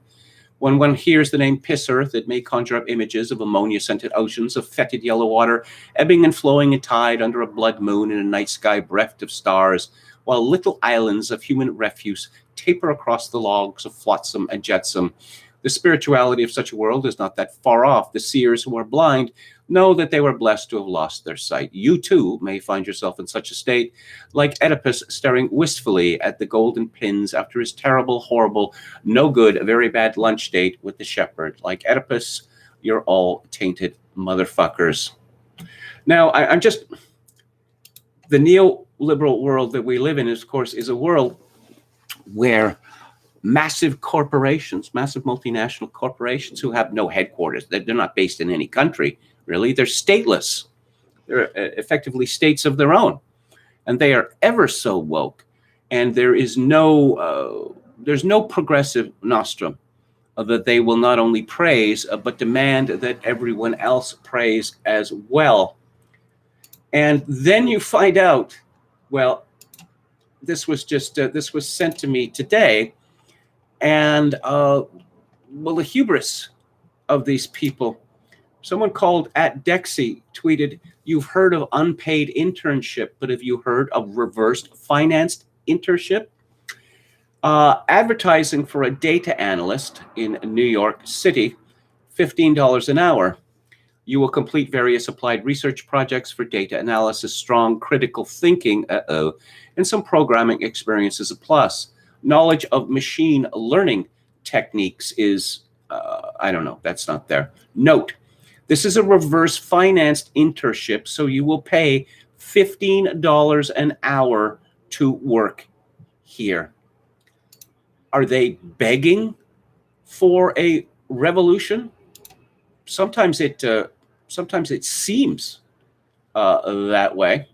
When one hears the name Piss Earth, it may conjure up images of ammonia-scented oceans of fetid yellow water, ebbing and flowing in tide under a blood moon in a night sky bereft of stars, while little islands of human refuse taper across the logs of flotsam and jetsam. The spirituality of such a world is not that far off. The seers who are blind know that they were blessed to have lost their sight. You, too, may find yourself in such a state, like Oedipus staring wistfully at the golden pins after his terrible, horrible, no good, very bad lunch date with the shepherd. Like Oedipus, you're all tainted motherfuckers. Now, I'm just... The neoliberal world that we live in, of course, is a world where massive corporations, massive multinational corporations who have no headquarters, they're not based in any country, really. They're stateless. They're effectively states of their own. And they are ever so woke. And there's no progressive nostrum that they will not only praise, but demand that everyone else praise as well. And then you find out, well, this was sent to me today, and well, the hubris of these people. Someone called @Dexy tweeted, "You've heard of unpaid internship, but have you heard of reversed financed internship?" Advertising for a data analyst in New York City, $15 an hour. You will complete various applied research projects for data analysis, strong critical thinking, and some programming experience is a plus. Knowledge of machine learning techniques is, I don't know, that's not there. Note, this is a reverse financed internship, so you will pay $15 an hour to work here. Are they begging for a revolution? Sometimes it seems that way.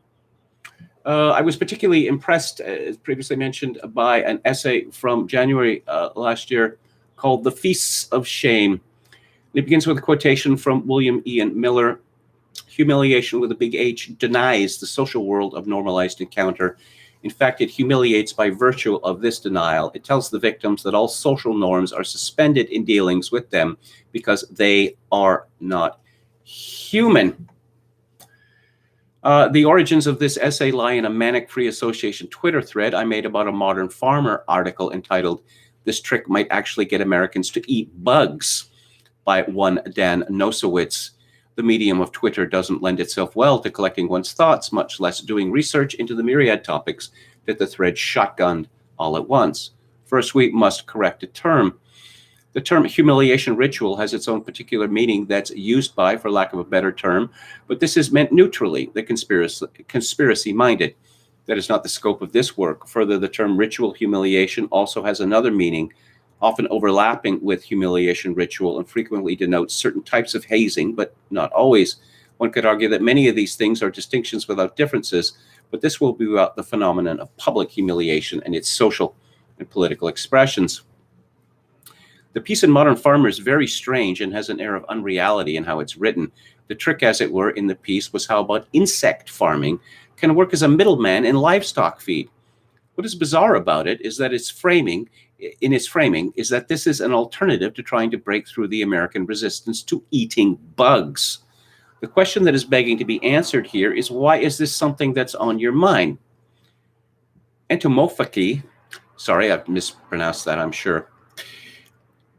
I was particularly impressed, as previously mentioned, by an essay from January last year called "The Feasts of Shame." It begins with a quotation from William Ian Miller. "Humiliation with a big H denies the social world of normalized encounter. In fact, it humiliates by virtue of this denial. It tells the victims that all social norms are suspended in dealings with them because they are not human." The origins of this essay lie in a Manic Free Association Twitter thread I made about a Modern Farmer article entitled "This Trick Might Actually Get Americans to Eat Bugs" by one Dan Nosowitz. The medium of Twitter doesn't lend itself well to collecting one's thoughts, much less doing research into the myriad topics that the thread shotgunned all at once. First, we must correct a term. The term humiliation ritual has its own particular meaning that's used by, for lack of a better term, but this is meant neutrally, the conspiracy-minded. That is not the scope of this work. Further, the term ritual humiliation also has another meaning, often overlapping with humiliation ritual, and frequently denotes certain types of hazing, but not always. One could argue that many of these things are distinctions without differences, but this will be about the phenomenon of public humiliation and its social and political expressions. The piece in Modern Farmer is very strange and has an air of unreality in how it's written. The trick, as it were, in the piece was how about insect farming can work as a middleman in livestock feed. What is bizarre about it is that its framing is that this is an alternative to trying to break through the American resistance to eating bugs. The question that is begging to be answered here is, why is this something that's on your mind? Entomophagy, sorry, I've mispronounced that, I'm sure.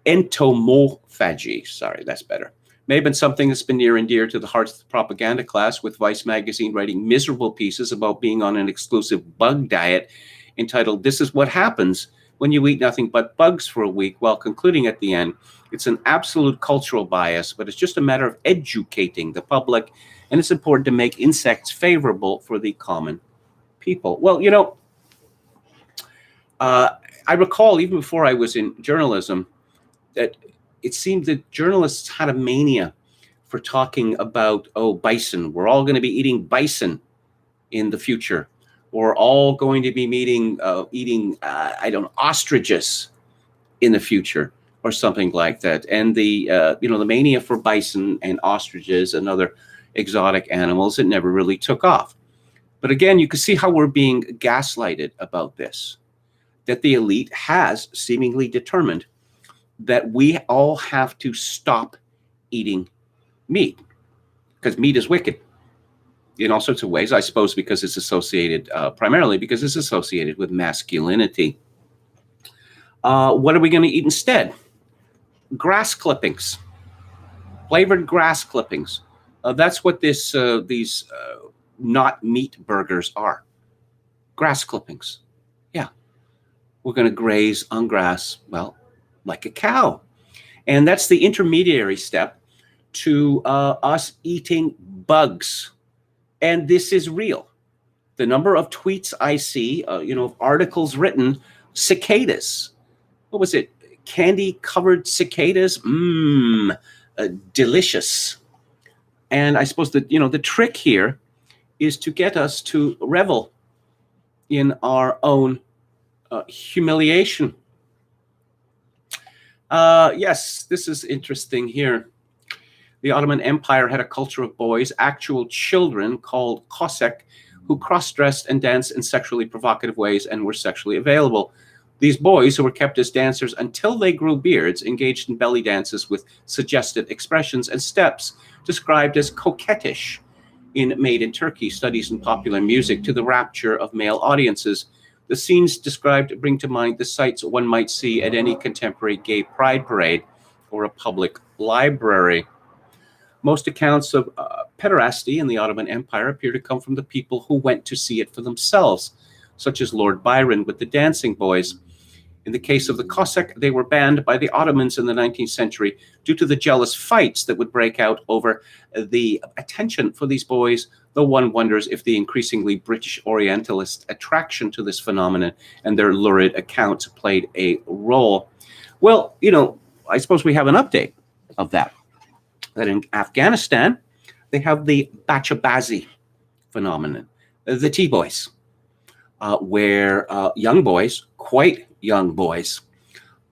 Entomophagy, sorry, that's better. May have been something that's been near and dear to the hearts of the propaganda class, with Vice magazine writing miserable pieces about being on an exclusive bug diet entitled "This is What Happens When You Eat Nothing But Bugs for a Week," while concluding at the end, "It's an absolute cultural bias, but it's just a matter of educating the public, and it's important to make insects favorable for the common people." Well, you know, I recall even before I was in journalism that it seemed that journalists had a mania for talking about, bison. We're all going to be eating bison in the future. We're all going to be eating ostriches in the future, or something like that. And the mania for bison and ostriches and other exotic animals, it never really took off. But again, you can see how we're being gaslighted about this, that the elite has seemingly determined that we all have to stop eating meat, because meat is wicked in all sorts of ways, I suppose, because it's associated, primarily because it's associated with masculinity. What are we going to eat instead? Grass clippings, flavored grass clippings. That's what these not meat burgers are. Grass clippings. Yeah. We're going to graze on grass, well, like a cow. And that's the intermediary step to us eating bugs. And this is real. The number of tweets I see, articles written, cicadas. What was it? Candy-covered cicadas? Delicious. And I suppose that, the trick here is to get us to revel in our own humiliation. Yes, this is interesting here. The Ottoman Empire had a culture of boys, actual children called Cossack, who cross-dressed and danced in sexually provocative ways and were sexually available. These boys, who were kept as dancers until they grew beards, engaged in belly dances with suggested expressions and steps described as coquettish made in Turkey, studies in popular music to the rapture of male audiences. The scenes described bring to mind the sights one might see at any contemporary gay pride parade or a public library. Most accounts of pederasty in the Ottoman Empire appear to come from the people who went to see it for themselves, such as Lord Byron with the Dancing Boys. In the case of the Cossack, they were banned by the Ottomans in the 19th century due to the jealous fights that would break out over the attention for these boys, though one wonders if the increasingly British Orientalist attraction to this phenomenon and their lurid accounts played a role. Well, I suppose we have an update of that. That in Afghanistan, they have the Bachabazi phenomenon, the T-boys, where young boys, quite young boys,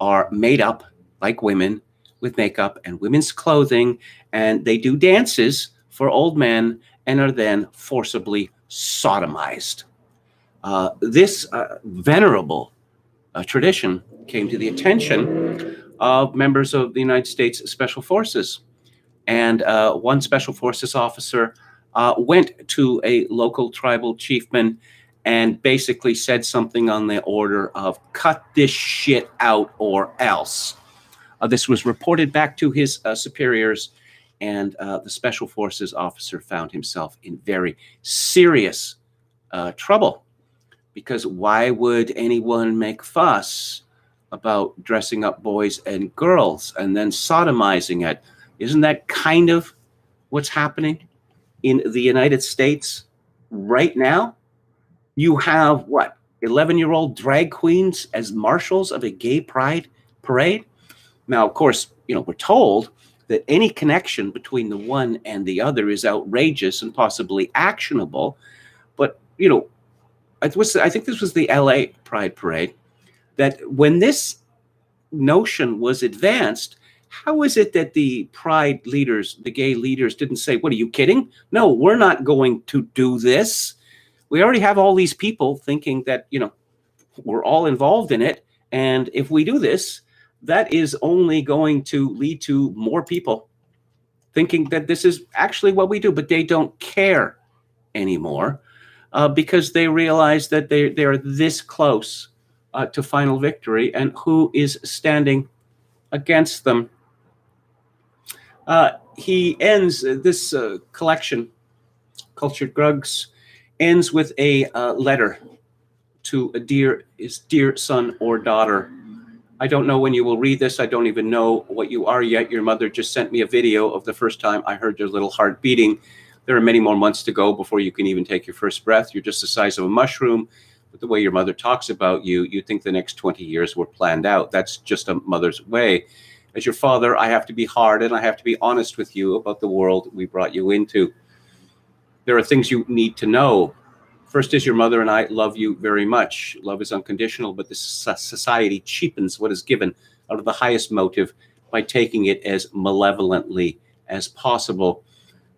are made up like women with makeup and women's clothing, and they do dances for old men and are then forcibly sodomized. This venerable tradition came to the attention of members of the United States Special Forces. And one Special Forces officer went to a local tribal chiefman and basically said something on the order of, cut this shit out or else. This was reported back to his superiors, and the Special Forces officer found himself in very serious trouble. Because why would anyone make fuss about dressing up boys and girls and then sodomizing it? Isn't that kind of what's happening in the United States right now? You have, 11-year-old drag queens as marshals of a gay pride parade? Now, of course, we're told that any connection between the one and the other is outrageous and possibly actionable. But, I think this was the LA Pride Parade, that when this notion was advanced, how is it that the pride leaders, the gay leaders, didn't say, what, are you kidding? No, we're not going to do this. We already have all these people thinking that, we're all involved in it. And if we do this, that is only going to lead to more people thinking that this is actually what we do, but they don't care anymore because they realize that they're this close to final victory, and who is standing against them. He ends this collection, Cultured Drugs, ends with a letter to his dear son or daughter. I don't know when you will read this. I don't even know what you are yet. Your mother just sent me a video of the first time I heard your little heart beating. There are many more months to go before you can even take your first breath. You're just the size of a mushroom. But the way your mother talks about you, you think the next 20 years were planned out. That's just a mother's way. As your father, I have to be hard and I have to be honest with you about the world we brought you into. There are things you need to know. First is, your mother and I love you very much. Love is unconditional, but this society cheapens what is given out of the highest motive by taking it as malevolently as possible.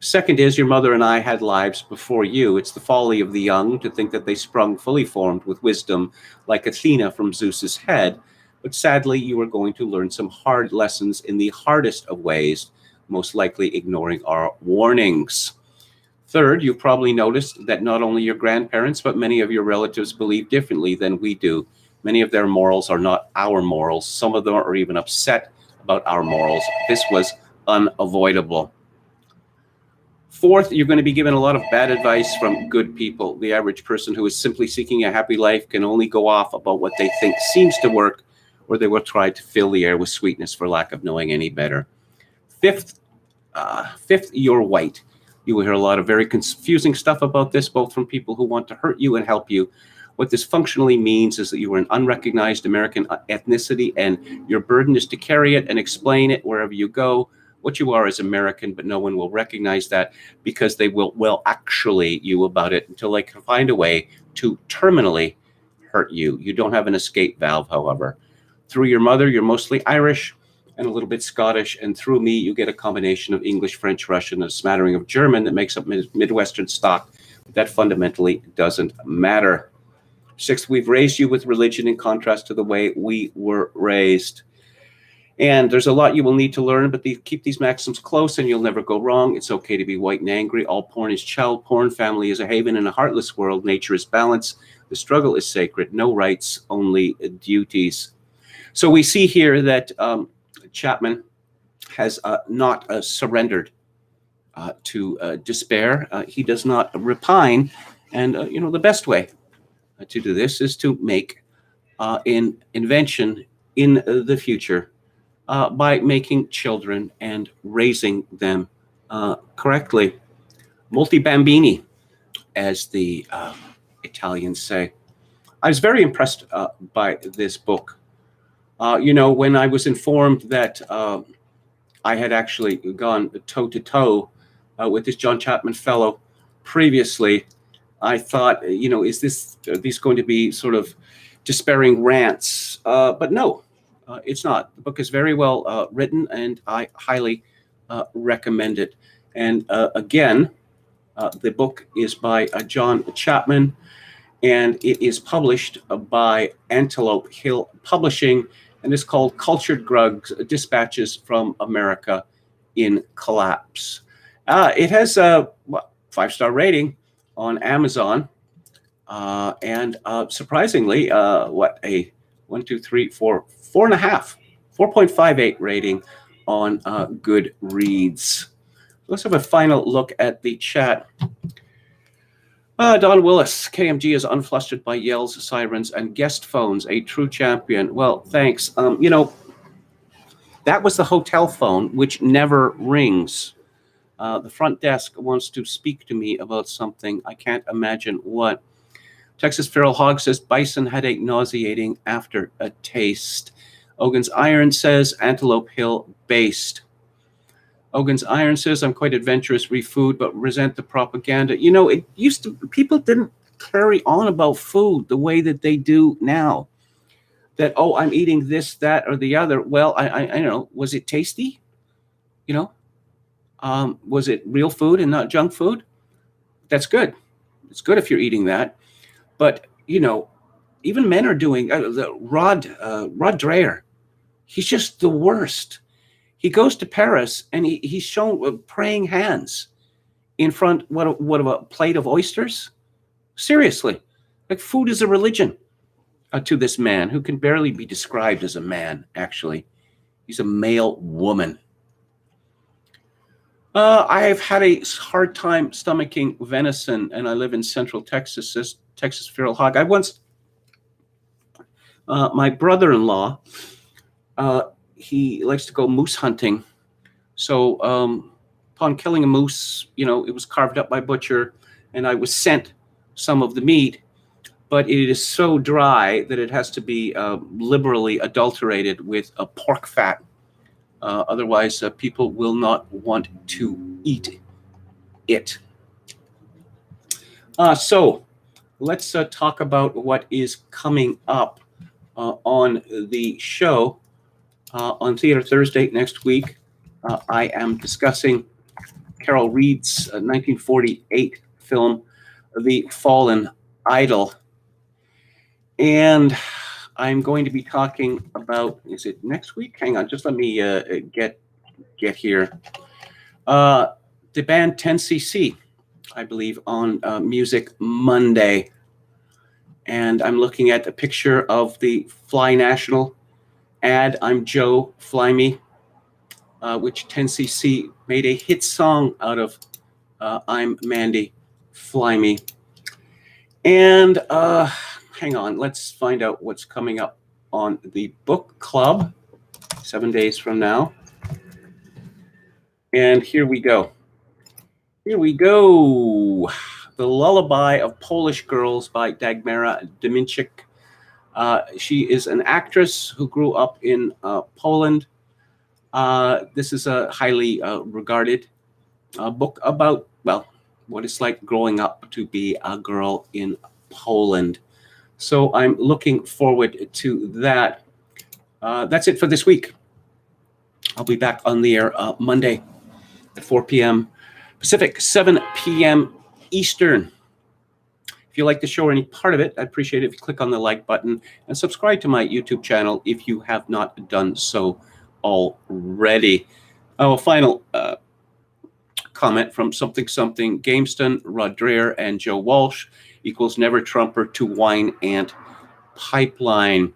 Second is, your mother and I had lives before you. It's the folly of the young to think that they sprung fully formed with wisdom like Athena from Zeus's head. But sadly, you are going to learn some hard lessons in the hardest of ways, most likely ignoring our warnings. Third, you've probably noticed that not only your grandparents, but many of your relatives believe differently than we do. Many of their morals are not our morals. Some of them are even upset about our morals. This was unavoidable. Fourth, you're going to be given a lot of bad advice from good people. The average person who is simply seeking a happy life can only go off about what they think seems to work, or they will try to fill the air with sweetness for lack of knowing any better. Fifth, you're white. You will hear a lot of very confusing stuff about this, both from people who want to hurt you and help you. What this functionally means is that you are an unrecognized American ethnicity, and your burden is to carry it and explain it wherever you go. What you are is American, but no one will recognize that because they will actually you about it until they can find a way to terminally hurt you. You don't have an escape valve, however. Through your mother, you're mostly Irish. and a little bit Scottish. And through me, you get a combination of English, French, Russian, and a smattering of German that makes up Midwestern stock. That fundamentally doesn't matter. 6th, we've raised you with religion in contrast to the way we were raised. And there's a lot you will need to learn, but keep these maxims close and you'll never go wrong. It's okay to be white and angry. All porn is child porn. Family is a haven in a heartless world. Nature is balance. The struggle is sacred. No rights, only duties. So we see here that Chapman has not surrendered to despair. He does not repine. And, the best way to do this is to make an invention in the future by making children and raising them correctly. Molti bambini, as the Italians say. I was very impressed by this book. When I was informed that I had actually gone toe-to-toe with this John Chapman fellow previously, I thought, are these going to be sort of despairing rants? But no. It's not. The book is very well written, and I highly recommend it. And again, the book is by John Chapman, and it is published by Antelope Hill Publishing, and it's called Cultured Drugs, Dispatches from America in Collapse. It has a 5-star rating on Amazon, and surprisingly, a 4.58 rating on Goodreads. Let's have a final look at the chat. Don Willis, KMG is unflustered by yells, sirens, and guest phones. A true champion. Well, thanks. That was the hotel phone, which never rings. The front desk wants to speak to me about something. I can't imagine what. Texas Feral Hog says, bison headache nauseating after a taste. Ogan's Iron says, Antelope Hill based. Ogan's Iron says, I'm quite adventurous, food, but resent the propaganda. It used to, people didn't carry on about food the way that they do now. That, I'm eating this, that, or the other. Well, I know, was it tasty? Was it real food and not junk food? That's good. It's good if you're eating that. But, even men are doing Rod Dreher. He's just the worst. He goes to Paris and he's shown praying hands in front of a plate of oysters. Seriously, like food is a religion to this man who can barely be described as a man. Actually, he's a male woman. I've had a hard time stomaching venison, and I live in Central Texas. Texas Feral Hog. My brother-in-law, he likes to go moose hunting. So upon killing a moose, it was carved up by butcher, and I was sent some of the meat, but it is so dry that it has to be liberally adulterated with a pork fat. Otherwise, people will not want to eat it. So let's talk about what is coming up on the show. On Theater Thursday next week, I am discussing Carol Reed's 1948 film, The Fallen Idol. And I'm going to be talking about, is it next week? Hang on, just let me get here. The band 10cc, I believe, on Music Monday. And I'm looking at a picture of the Fly National ad, I'm Joe, Fly Me, which 10cc made a hit song out of I'm Mandy, Fly Me. And hang on, let's find out what's coming up on the book club 7 days from now. And here we go. Here we go. The Lullaby of Polish Girls by Dagmara Minchik. She is an actress who grew up in Poland. This is a highly regarded book about, well, what it's like growing up to be a girl in Poland. So I'm looking forward to that. That's it for this week. I'll be back on the air Monday at 4 p.m. Pacific, 7 p.m. Eastern. If you like the show or any part of it, I'd appreciate it if you click on the like button and subscribe to my YouTube channel if you have not done so already. A final comment from something Gameston, Rod Dreher, and Joe Walsh equals never Trumper to Wine Ant Pipeline.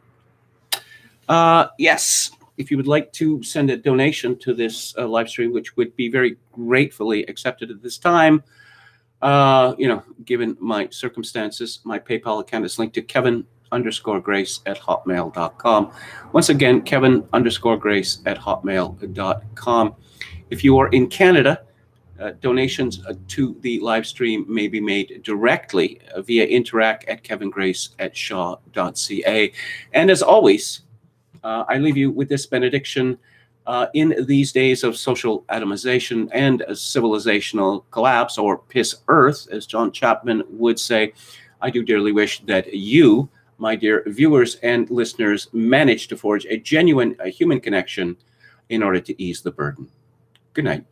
Yes, if you would like to send a donation to this live stream, which would be very gratefully accepted at this time, given my circumstances, my PayPal account is linked to Kevin_Grace@hotmail.com. Once again, Kevin_Grace@hotmail.com. If you are in Canada, donations to the live stream may be made directly via interact@kevingrace@shaw.ca. And as always, I leave you with this benediction. In these days of social atomization and civilizational collapse, or piss earth, as John Chapman would say, I do dearly wish that you, my dear viewers and listeners, manage to forge a genuine human connection in order to ease the burden. Good night.